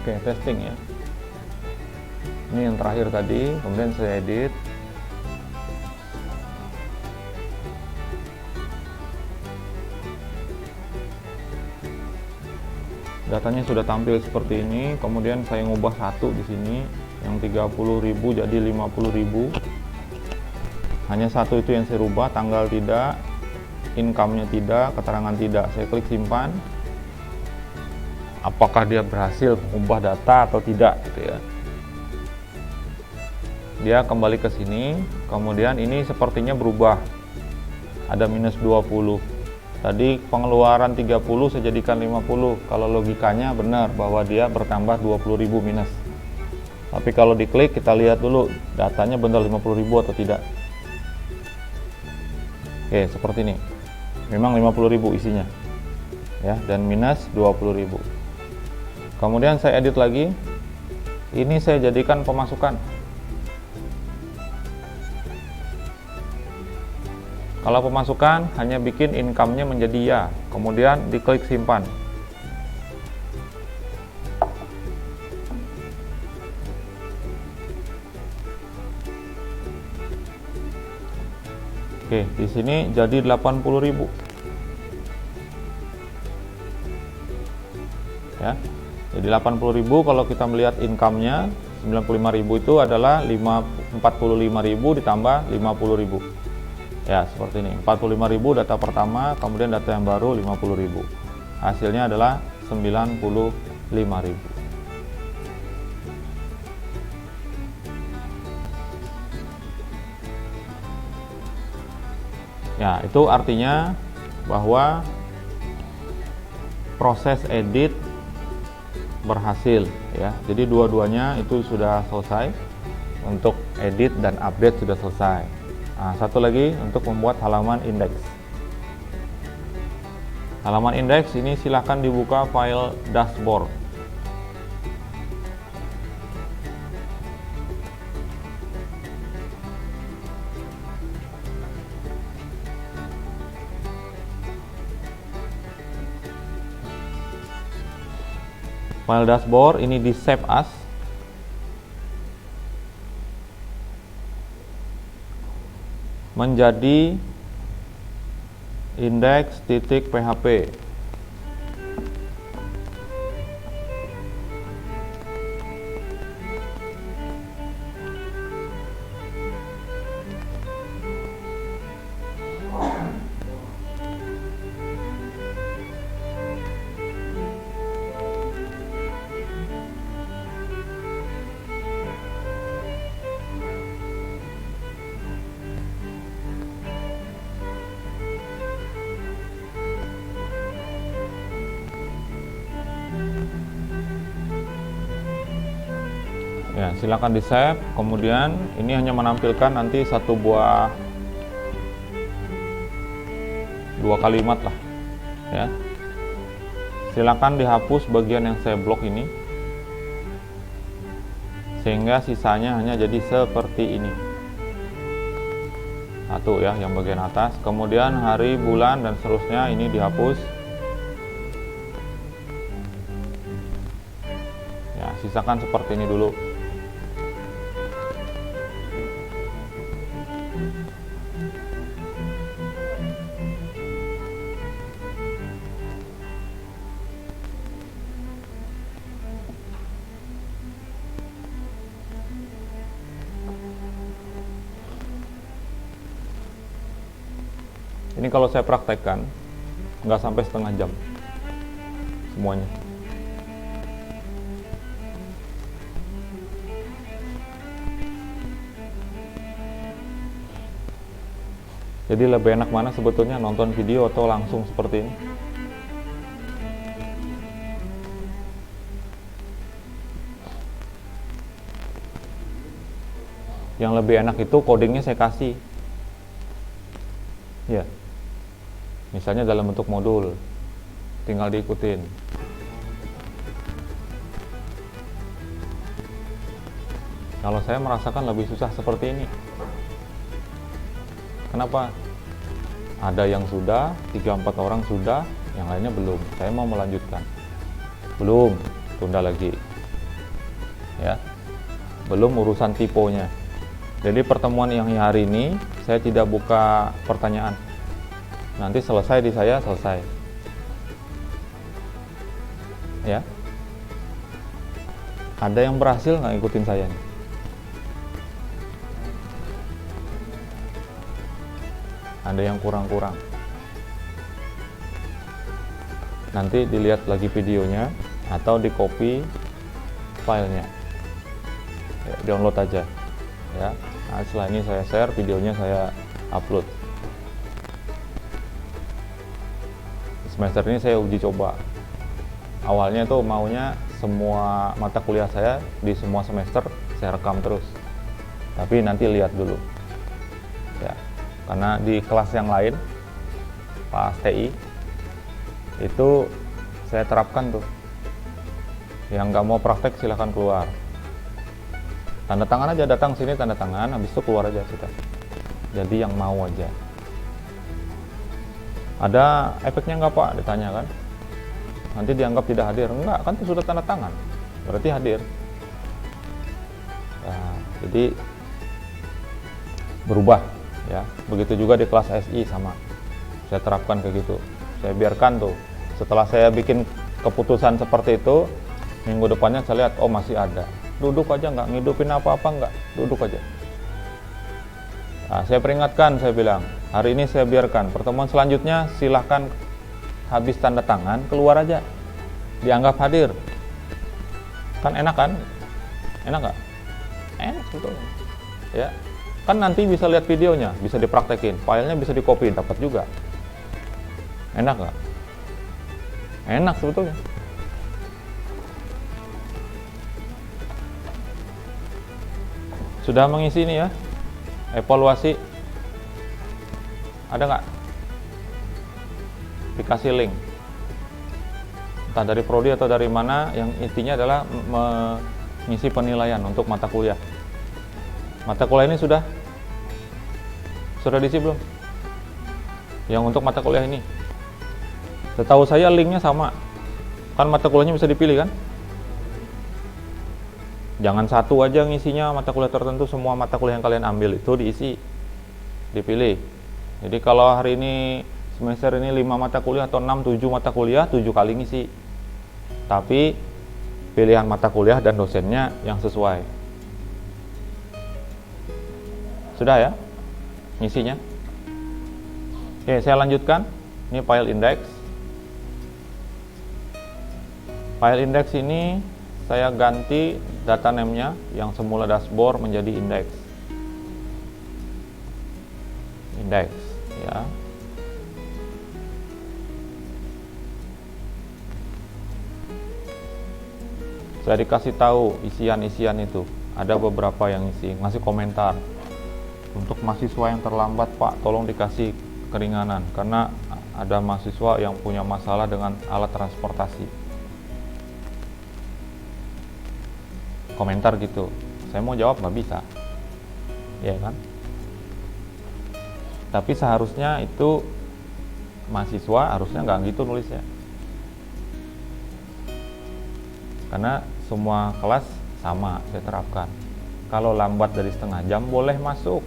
Oke, testing ya. Ini yang terakhir tadi, kemudian saya edit. Datanya sudah tampil seperti ini, kemudian saya ngubah satu di sini, yang 30.000 jadi 50.000. Hanya satu itu yang saya rubah, tanggal tidak, income-nya tidak, keterangan tidak. Saya klik simpan. Apakah dia berhasil mengubah data atau tidak gitu ya. Dia kembali ke sini, kemudian ini sepertinya berubah. Ada minus 20. Tadi pengeluaran 30 saya jadikan 50. Kalau logikanya benar bahwa dia bertambah 20.000 minus. Tapi kalau diklik kita lihat dulu datanya benar 50.000 atau tidak. Oke, seperti ini. Memang 50.000 isinya. Ya, dan minus 20.000. Kemudian saya edit lagi. Ini saya jadikan pemasukan. Kalau pemasukan hanya bikin income-nya menjadi ya, kemudian diklik simpan. Oke, di sini jadi 80.000. Ya. Jadi 80.000 kalau kita melihat income-nya 95.000 itu adalah 45.000 ditambah 50.000. Ya, seperti ini. 45.000 data pertama, kemudian data yang baru 50.000. Hasilnya adalah 95.000. Ya, itu artinya bahwa proses edit berhasil ya. Jadi dua-duanya itu sudah selesai. Untuk edit dan update sudah selesai. Nah, satu lagi untuk membuat halaman indeks. Halaman indeks ini silahkan dibuka file dashboard. File dashboard ini di save as. Menjadi index.php. Ya, silakan di save. Kemudian ini hanya menampilkan nanti satu buah dua kalimat lah ya. Silakan dihapus bagian yang saya blok ini sehingga sisanya hanya jadi seperti ini. Satu ya, yang bagian atas. Kemudian hari, bulan dan seterusnya ini dihapus. Ya, sisakan seperti ini dulu. Ini kalau saya praktekkan nggak sampai setengah jam semuanya. Jadi lebih enak mana sebetulnya, nonton video atau langsung seperti ini? Yang lebih enak itu codingnya saya kasih. Ya. Misalnya dalam bentuk modul, tinggal diikutin. Kalau saya merasakan lebih susah seperti ini. Kenapa? Ada yang sudah, 3-4 orang sudah, yang lainnya belum. Saya mau melanjutkan. Belum, tunda lagi. ya. Belum urusan tiponya. Jadi pertemuan yang hari ini saya tidak buka pertanyaan. Nanti selesai di saya, selesai. Ya. Ada yang berhasil nggak ngikutin saya nih? Ada yang kurang-kurang. Nanti dilihat lagi videonya atau di copy filenya. Ya, download aja. Ya. Nah, setelah ini saya share videonya, saya upload. Semester ini saya uji coba. Awalnya tuh maunya semua mata kuliah saya di semua semester saya rekam terus. Tapi nanti lihat dulu. Ya. Karena di kelas yang lain pas TI itu saya terapkan tuh. Yang nggak mau praktek silahkan keluar. Tanda tangan aja, datang sini tanda tangan, habis itu keluar aja sudah. Jadi yang mau aja. Ada efeknya nggak Pak? Ditanya kan. Nanti dianggap tidak hadir. Enggak, kan itu sudah tanda tangan. Berarti hadir. Nah, jadi berubah ya. Begitu juga di kelas SI sama. Saya terapkan kayak gitu. Saya biarkan tuh. Setelah saya bikin keputusan seperti itu, minggu depannya saya lihat, oh masih ada. Duduk aja, nggak ngidupin apa-apa, nggak. Duduk aja. Nah, saya peringatkan, saya bilang, hari ini saya biarkan. Pertemuan selanjutnya silahkan habis tanda tangan, keluar aja. Dianggap hadir. Kan enak kan? Enak nggak? Enak sebetulnya. Ya. Kan nanti bisa lihat videonya, bisa dipraktekin. Filenya bisa di copy, dapat juga. Enak nggak? Enak sebetulnya. Sudah mengisi ini ya? Evaluasi. Ada nggak? Dikasih link. Entah dari prodi atau dari mana, yang intinya adalah mengisi penilaian untuk mata kuliah. Mata kuliah ini sudah diisi belum? Yang untuk mata kuliah ini. Setahu saya linknya sama. Kan mata kuliahnya bisa dipilih kan? Jangan satu aja ngisinya mata kuliah tertentu, semua mata kuliah yang kalian ambil itu diisi, dipilih. Jadi kalau hari ini semester ini 5 mata kuliah atau 6, 7 mata kuliah, 7 kali ngisi. Tapi pilihan mata kuliah dan dosennya yang sesuai. Sudah ya ngisinya? Oke, saya lanjutkan. Ini file index. File index ini saya ganti data name-nya yang semula dashboard menjadi index. Index ya. Saya dikasih tahu isian-isian itu. Ada beberapa yang ngasih komentar. Untuk mahasiswa yang terlambat, Pak, tolong dikasih keringanan karena ada mahasiswa yang punya masalah dengan alat transportasi. Komentar gitu. Saya mau jawab nggak bisa. Ya kan? Tapi seharusnya itu mahasiswa harusnya nggak gitu nulisnya. Karena semua kelas sama saya terapkan. Kalau lambat dari setengah jam boleh masuk,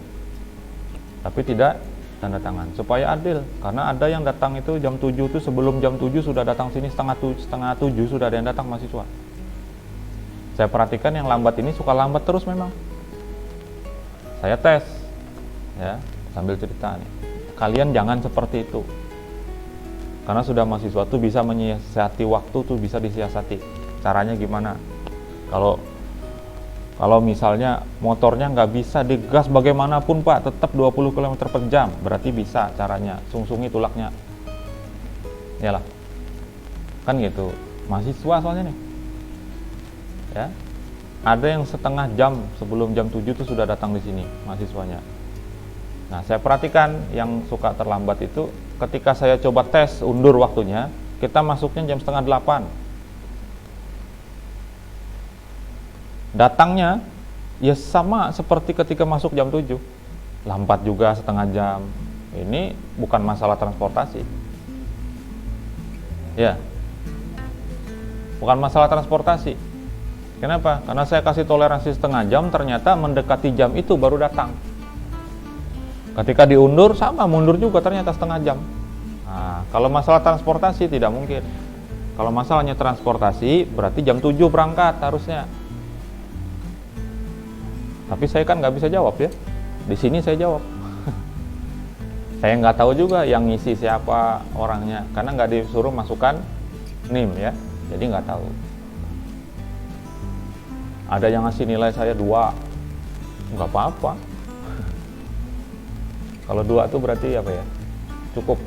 tapi tidak tanda tangan supaya adil. Karena ada yang datang itu jam 7 itu sebelum jam 7 sudah datang sini, setengah 7 sudah ada yang datang mahasiswa. Saya perhatikan yang lambat ini suka lambat terus memang. Saya tes ya, sambil cerita nih. Kalian jangan seperti itu. Karena sudah mahasiswa tuh bisa menyiasati waktu tuh, bisa disiasati. Caranya gimana? Kalau misalnya motornya nggak bisa digas bagaimanapun Pak, tetap 20 km per jam, berarti bisa caranya, sungsungi tulaknya. Yalah. Kan gitu. Mahasiswa soalnya nih. Ya. Ada yang setengah jam sebelum jam 7 itu sudah datang di sini mahasiswanya. Nah, saya perhatikan yang suka terlambat itu ketika saya coba tes undur waktunya, kita masuknya jam setengah 8. Datangnya ya sama seperti ketika masuk jam 7. Lambat juga setengah jam. Ini bukan masalah transportasi. Ya. Bukan masalah transportasi. Kenapa? Karena saya kasih toleransi setengah jam, ternyata mendekati jam itu baru datang. Ketika diundur, sama mundur juga ternyata setengah jam. Nah, kalau masalah transportasi tidak mungkin. Kalau masalahnya transportasi, berarti jam 7 berangkat harusnya. Tapi saya kan nggak bisa jawab ya. Di sini saya jawab. Saya nggak tahu juga yang ngisi siapa orangnya, karena nggak disuruh masukkan NIM ya. Jadi nggak tahu. Ada yang ngasih nilai saya 2, nggak apa-apa. Kalau 2 itu berarti apa ya? Cukup.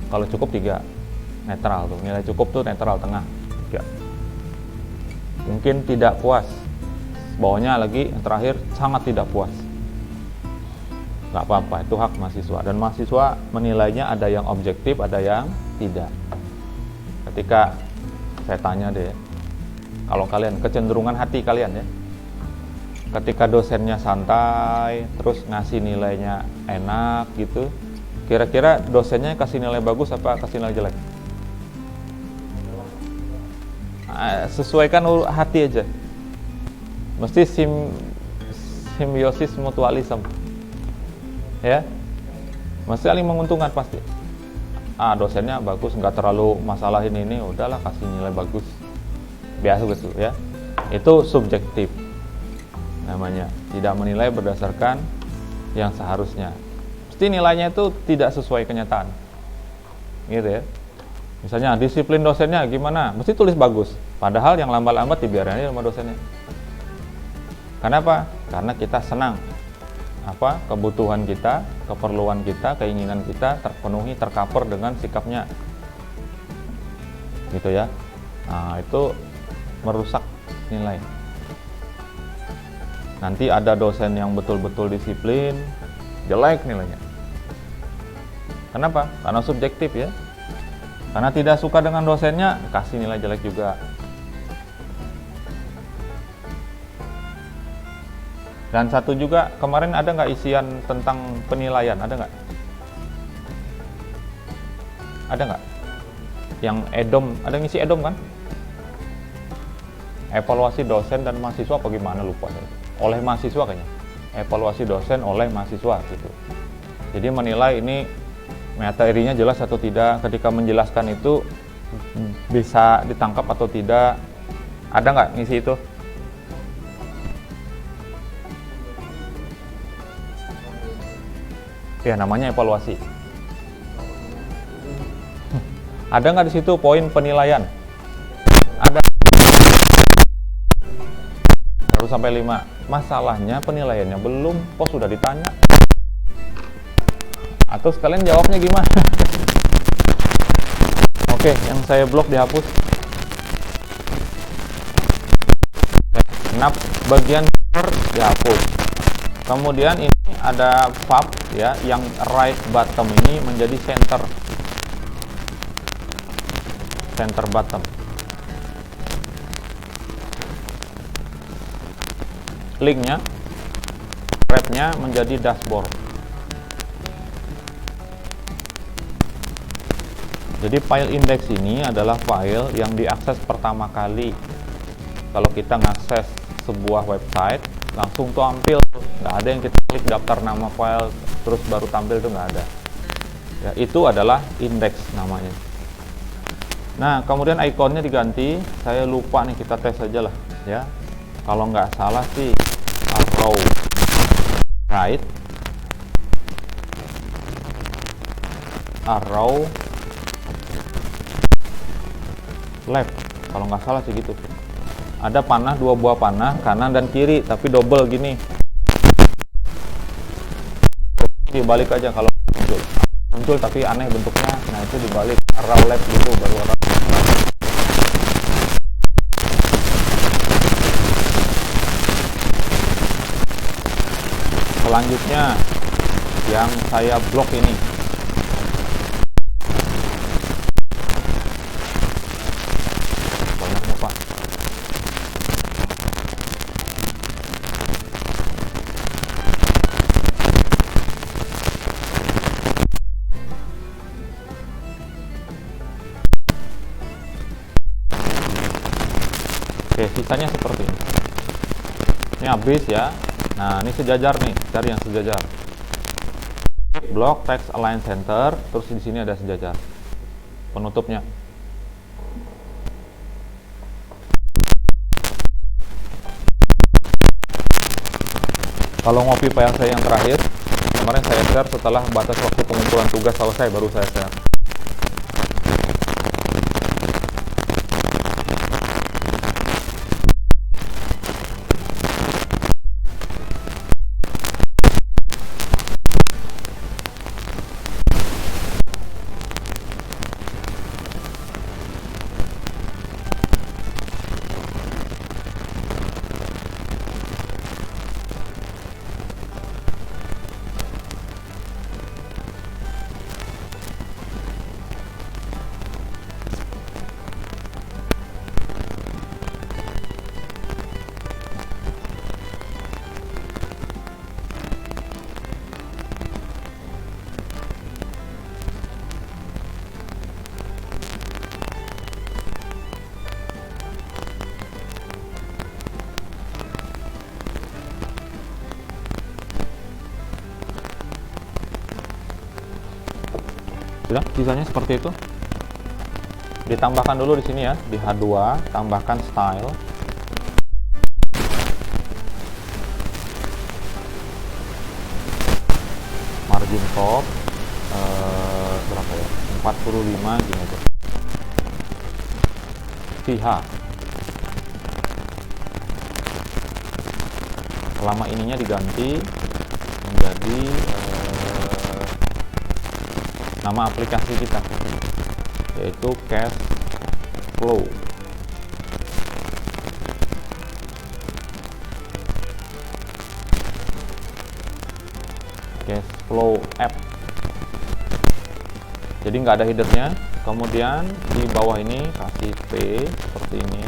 Kalau cukup 3, netral tuh. Nilai cukup tuh netral tengah 3. Mungkin tidak puas. Bawahnya lagi yang terakhir sangat tidak puas. Nggak apa-apa, itu hak mahasiswa. Dan mahasiswa menilainya ada yang objektif, ada yang tidak. Ketika saya tanya deh, kalau kalian, kecenderungan hati kalian ya, ketika dosennya santai, terus ngasih nilainya enak gitu, kira-kira dosennya kasih nilai bagus apa kasih nilai jelek? Sesuaikan hati aja. Mesti simbiosis mutualisme. Ya, mesti saling menguntungkan pasti. Dosennya bagus, nggak terlalu masalahin ini, udahlah kasih nilai bagus. Biasa gitu ya. Itu subjektif namanya, tidak menilai berdasarkan yang seharusnya. Mesti nilainya itu tidak sesuai kenyataan, gitu ya. Misalnya disiplin dosennya gimana, mesti tulis bagus, padahal yang lambat-lambat dibiarin aja sama dosennya. Kenapa? Karena kita senang kebutuhan kita, keperluan kita, keinginan kita terpenuhi, tercover dengan sikapnya, gitu ya. Nah, itu merusak nilai. Nanti ada dosen yang betul-betul disiplin, jelek nilainya. Kenapa? Karena subjektif ya. Karena tidak suka dengan dosennya, kasih nilai jelek juga. Dan satu juga, kemarin ada nggak isian tentang penilaian? Ada nggak? Ada nggak? Yang edom, ada yang ngisi edom kan? Evaluasi dosen dan mahasiswa apa gimana, lupa saya. Oleh mahasiswa kayaknya. Evaluasi dosen oleh mahasiswa gitu. Jadi menilai ini materinya jelas atau tidak, ketika menjelaskan itu bisa ditangkap atau tidak. Ada nggak ngisi itu? Ya, namanya evaluasi. Ada nggak di situ poin penilaian? Ada. 1 sampai 5. Masalahnya penilaiannya belum, kok sudah ditanya? Atau sekalian jawabnya gimana? Oke, yang saya blok dihapus. Nap bagian dihapus. Kemudian ini ada VAB ya, yang right bottom ini menjadi center bottom. Linknya, wrapnya menjadi dashboard. Jadi file index ini adalah file yang diakses pertama kali. Kalau kita ngakses sebuah website, langsung tampil, nggak ada yang kita klik daftar nama file terus baru tampil, itu nggak ada ya. Itu adalah indeks namanya. Nah, kemudian ikonnya diganti, saya lupa nih, kita tes aja lah ya. Kalau nggak salah sih arrow right, arrow left, kalau nggak salah sih gitu. Ada panah, 2 buah panah, kanan dan kiri, tapi double gini. Dibalik aja kalau muncul tapi aneh bentuknya. Nah, itu dibalik, arrow left gitu, baru arrow. Selanjutnya yang saya blok ini. Banyak lupa. Oke, sisanya seperti ini. Ini habis ya. Nah, ini sejajar nih, cari yang sejajar. Block text align center, terus di sini ada sejajar. Penutupnya. Kalau ngopi file saya yang terakhir, kemarin saya share setelah batas waktu pengumpulan tugas selesai, baru saya share. Sudah, sisanya seperti itu. Ditambahkan dulu di sini ya, di H2 tambahkan style. Margin top berapa ya? 45 gini aja. VH. Lama ininya diganti menjadi nama aplikasi kita, yaitu cash flow. Cash flow app. Jadi nggak ada headernya. Kemudian di bawah ini kasih P seperti ini.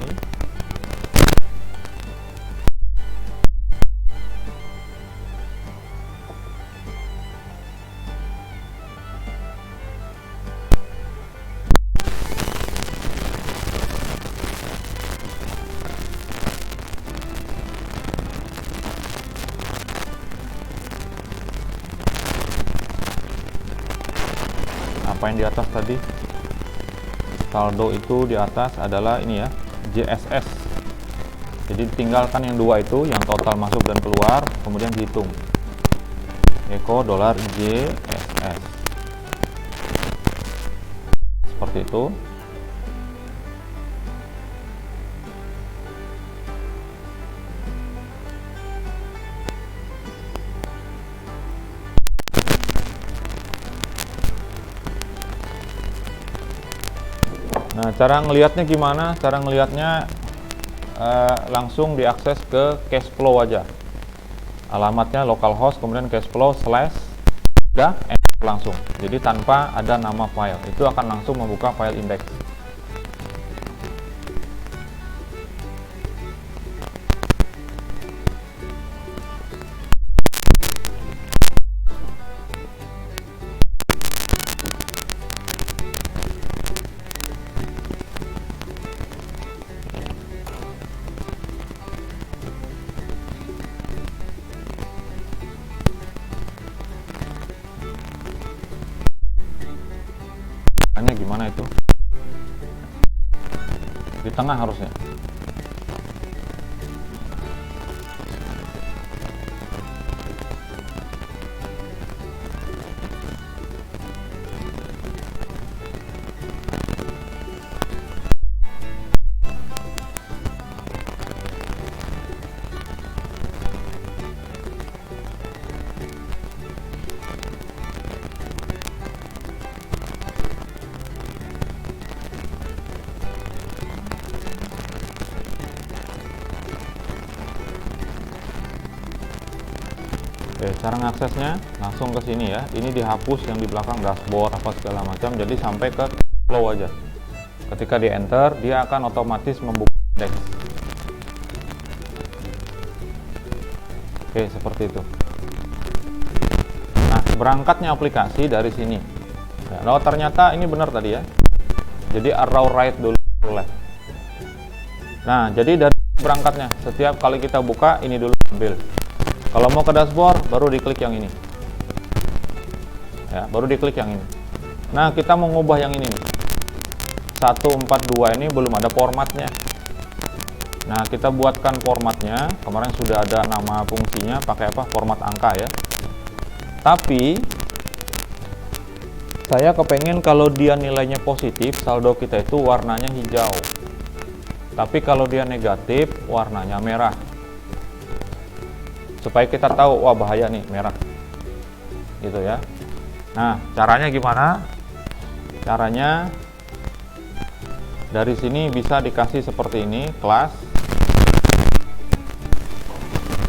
Apa yang di atas tadi, saldo itu di atas adalah ini ya, JSS. Jadi tinggalkan yang dua itu, yang total masuk dan keluar, kemudian dihitung. Echo dolar JSS seperti itu. Nah, cara ngelihatnya gimana? Cara ngelihatnya langsung diakses ke cash flow aja. Alamatnya localhost, kemudian cash flow slash, udah enter langsung. Jadi tanpa ada nama file, itu akan langsung membuka file index. Gimana itu? Di tengah harusnya. Oke, cara mengaksesnya langsung ke sini ya. Ini dihapus yang di belakang dashboard apa segala macam, jadi sampai ke flow aja. Ketika di enter, dia akan otomatis membuka index. Oke, seperti itu. Nah, berangkatnya aplikasi dari sini. Nah, oh, ternyata ini benar tadi ya. Jadi arrow right dulu left. Nah, jadi dari berangkatnya. Setiap kali kita buka, ini dulu ambil. Kalau mau ke dashboard, baru diklik yang ini. Ya, baru diklik yang ini. Nah, kita mau ngubah yang ini nih. 142 ini belum ada formatnya. Nah, kita buatkan formatnya. Kemarin sudah ada nama fungsinya, pakai apa? Format angka ya. Tapi saya kepengen kalau dia nilainya positif, saldo kita itu warnanya hijau. Tapi kalau dia negatif, warnanya merah. Supaya kita tahu, wah bahaya nih, merah. Gitu ya. Nah, caranya gimana? Caranya dari sini bisa dikasih seperti ini, kelas.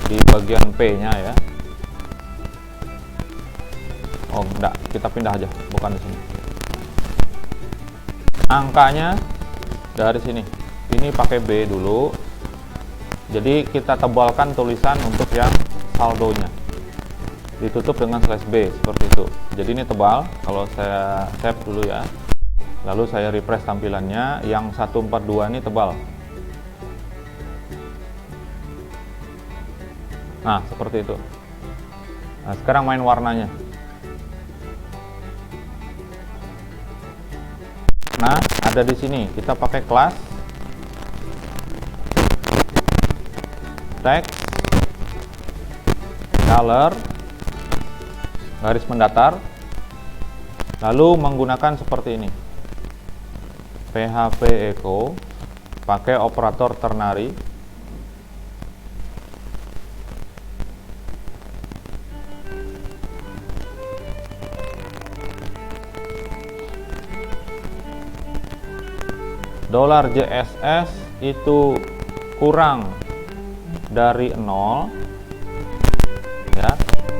Di bagian P-nya ya. Oh, enggak, kita pindah aja, bukan di sini. Angkanya dari sini. Ini pakai B dulu. Jadi kita tebalkan tulisan untuk yang saldonya. Ditutup dengan slash B seperti itu. Jadi ini tebal. Kalau saya save dulu ya. Lalu saya refresh tampilannya, yang 142 ini tebal. Nah, seperti itu. Nah, sekarang main warnanya. Nah, ada di sini. Kita pakai kelas text color garis mendatar. Lalu menggunakan seperti ini. PHP Echo pakai operator ternary. $JSS itu kurang dari 0 ya,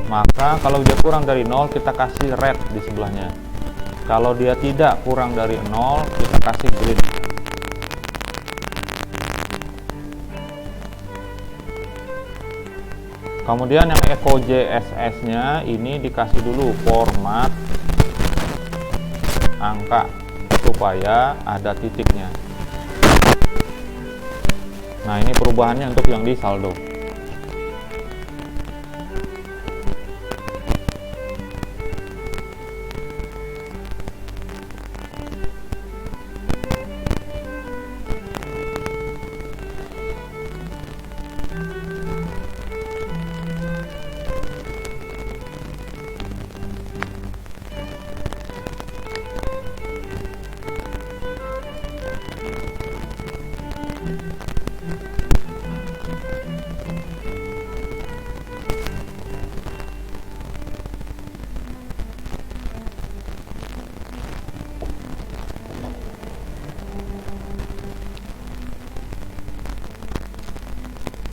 maka kalau dia kurang dari 0 kita kasih red di sebelahnya. Kalau dia tidak kurang dari 0 kita kasih green. Kemudian yang Echo JSS nya ini dikasih dulu format angka supaya ada titiknya. Nah, ini perubahannya untuk yang di saldo.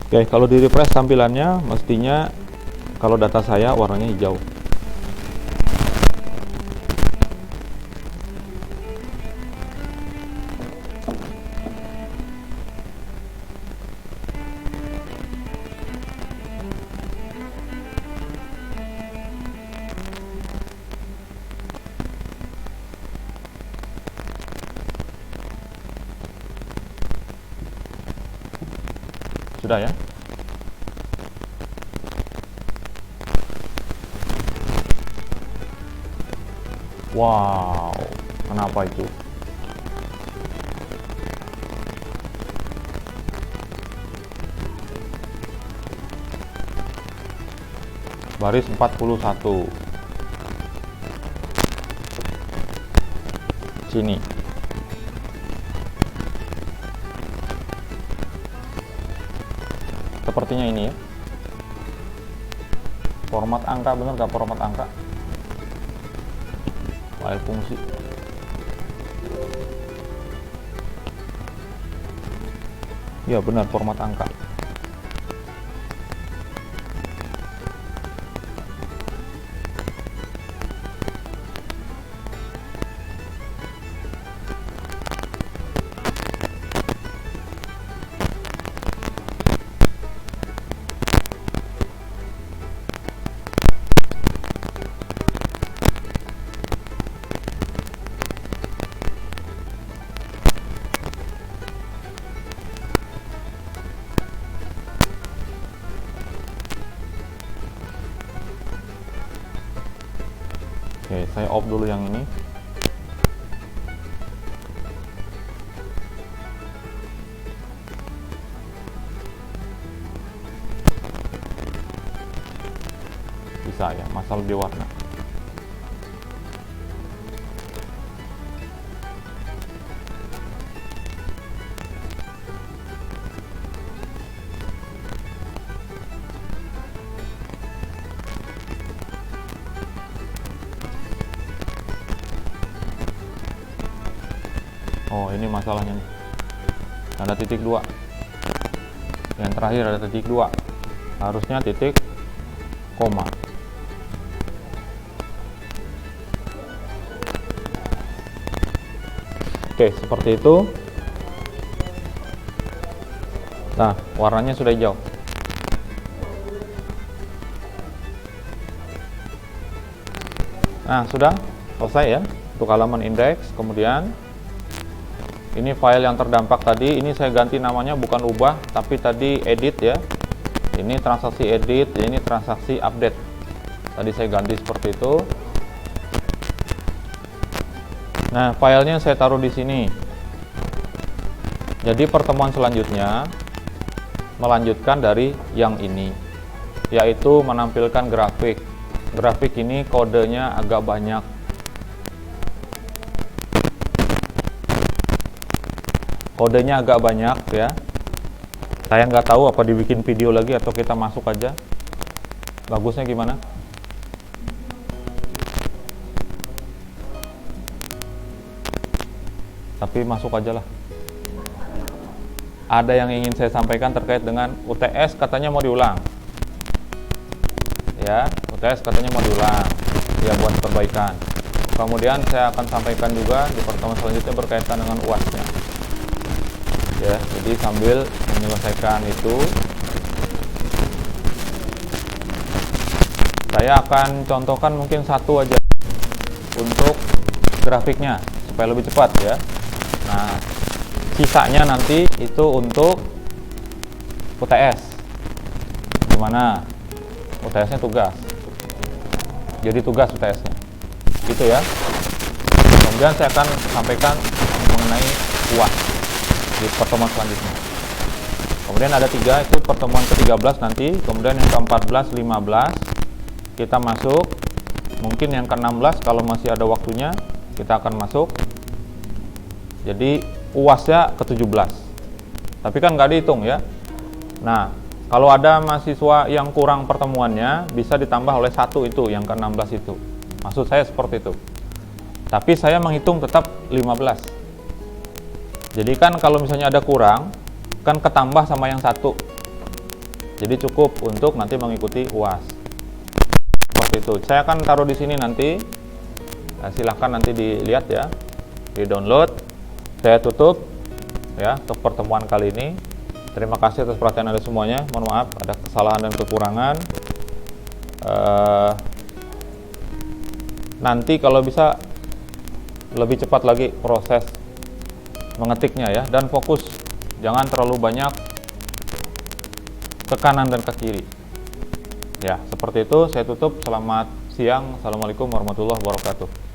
Oke, kalau di refresh tampilannya mestinya kalau data saya warnanya hijau. Sudah ya? Wow, kenapa itu? Baris 41. Sini. Sepertinya ini ya. Format angka, bener gak format angka? File fungsi. Ya benar, format angka. Saya off dulu yang ini. Bisa ya, masalah di warna. Oh, ini masalahnya nih. Ada titik 2. Yang terakhir ada titik 2. Harusnya titik koma. Oke, seperti itu. Nah, warnanya sudah hijau. Nah, sudah selesai ya untuk halaman indeks. Kemudian ini file yang terdampak tadi, ini saya ganti namanya, bukan ubah, tapi tadi edit ya. Ini transaksi edit, ini transaksi update. Tadi saya ganti seperti itu. Nah, filenya saya taruh di sini. Jadi pertemuan selanjutnya melanjutkan dari yang ini, yaitu menampilkan grafik. Grafik ini kodenya agak banyak. Kodenya agak banyak ya. Saya nggak tahu apa dibikin video lagi atau kita masuk aja. Bagusnya gimana? Tapi masuk aja lah. Ada yang ingin saya sampaikan terkait dengan UTS, katanya mau diulang. Ya, UTS katanya mau diulang. Ya, buat perbaikan. Kemudian saya akan sampaikan juga di pertemuan selanjutnya berkaitan dengan UAS-nya. Ya, jadi sambil menyelesaikan itu, saya akan contohkan mungkin satu aja untuk grafiknya supaya lebih cepat ya. Nah, sisanya nanti itu untuk UTS. Gimana? UTS-nya tugas. Jadi tugas UTS-nya. Gitu ya. Kemudian saya akan sampaikan mengenai UAS di pertemuan selanjutnya. Kemudian ada 3, itu pertemuan ke-13 nanti. Kemudian yang ke-14, 15 kita masuk. Mungkin yang ke-16 kalau masih ada waktunya kita akan masuk. Jadi UAS-nya ke-17. Tapi kan nggak dihitung ya. Nah, kalau ada mahasiswa yang kurang pertemuannya, bisa ditambah oleh 1 itu, yang ke-16 itu. Maksud saya seperti itu. Tapi saya menghitung tetap 15. Jadi kan kalau misalnya ada kurang, kan ketambah sama yang 1. Jadi cukup untuk nanti mengikuti UAS. Seperti itu. Saya akan taruh di sini nanti. Nah, silahkan nanti dilihat ya, di download. Saya tutup ya untuk pertemuan kali ini. Terima kasih atas perhatian Anda semuanya. Mohon maaf ada kesalahan dan kekurangan. Nanti kalau bisa lebih cepat lagi proses mengetiknya ya, dan fokus, jangan terlalu banyak ke kanan dan ke kiri ya. Seperti itu, saya tutup. Selamat siang. Assalamualaikum warahmatullahi wabarakatuh.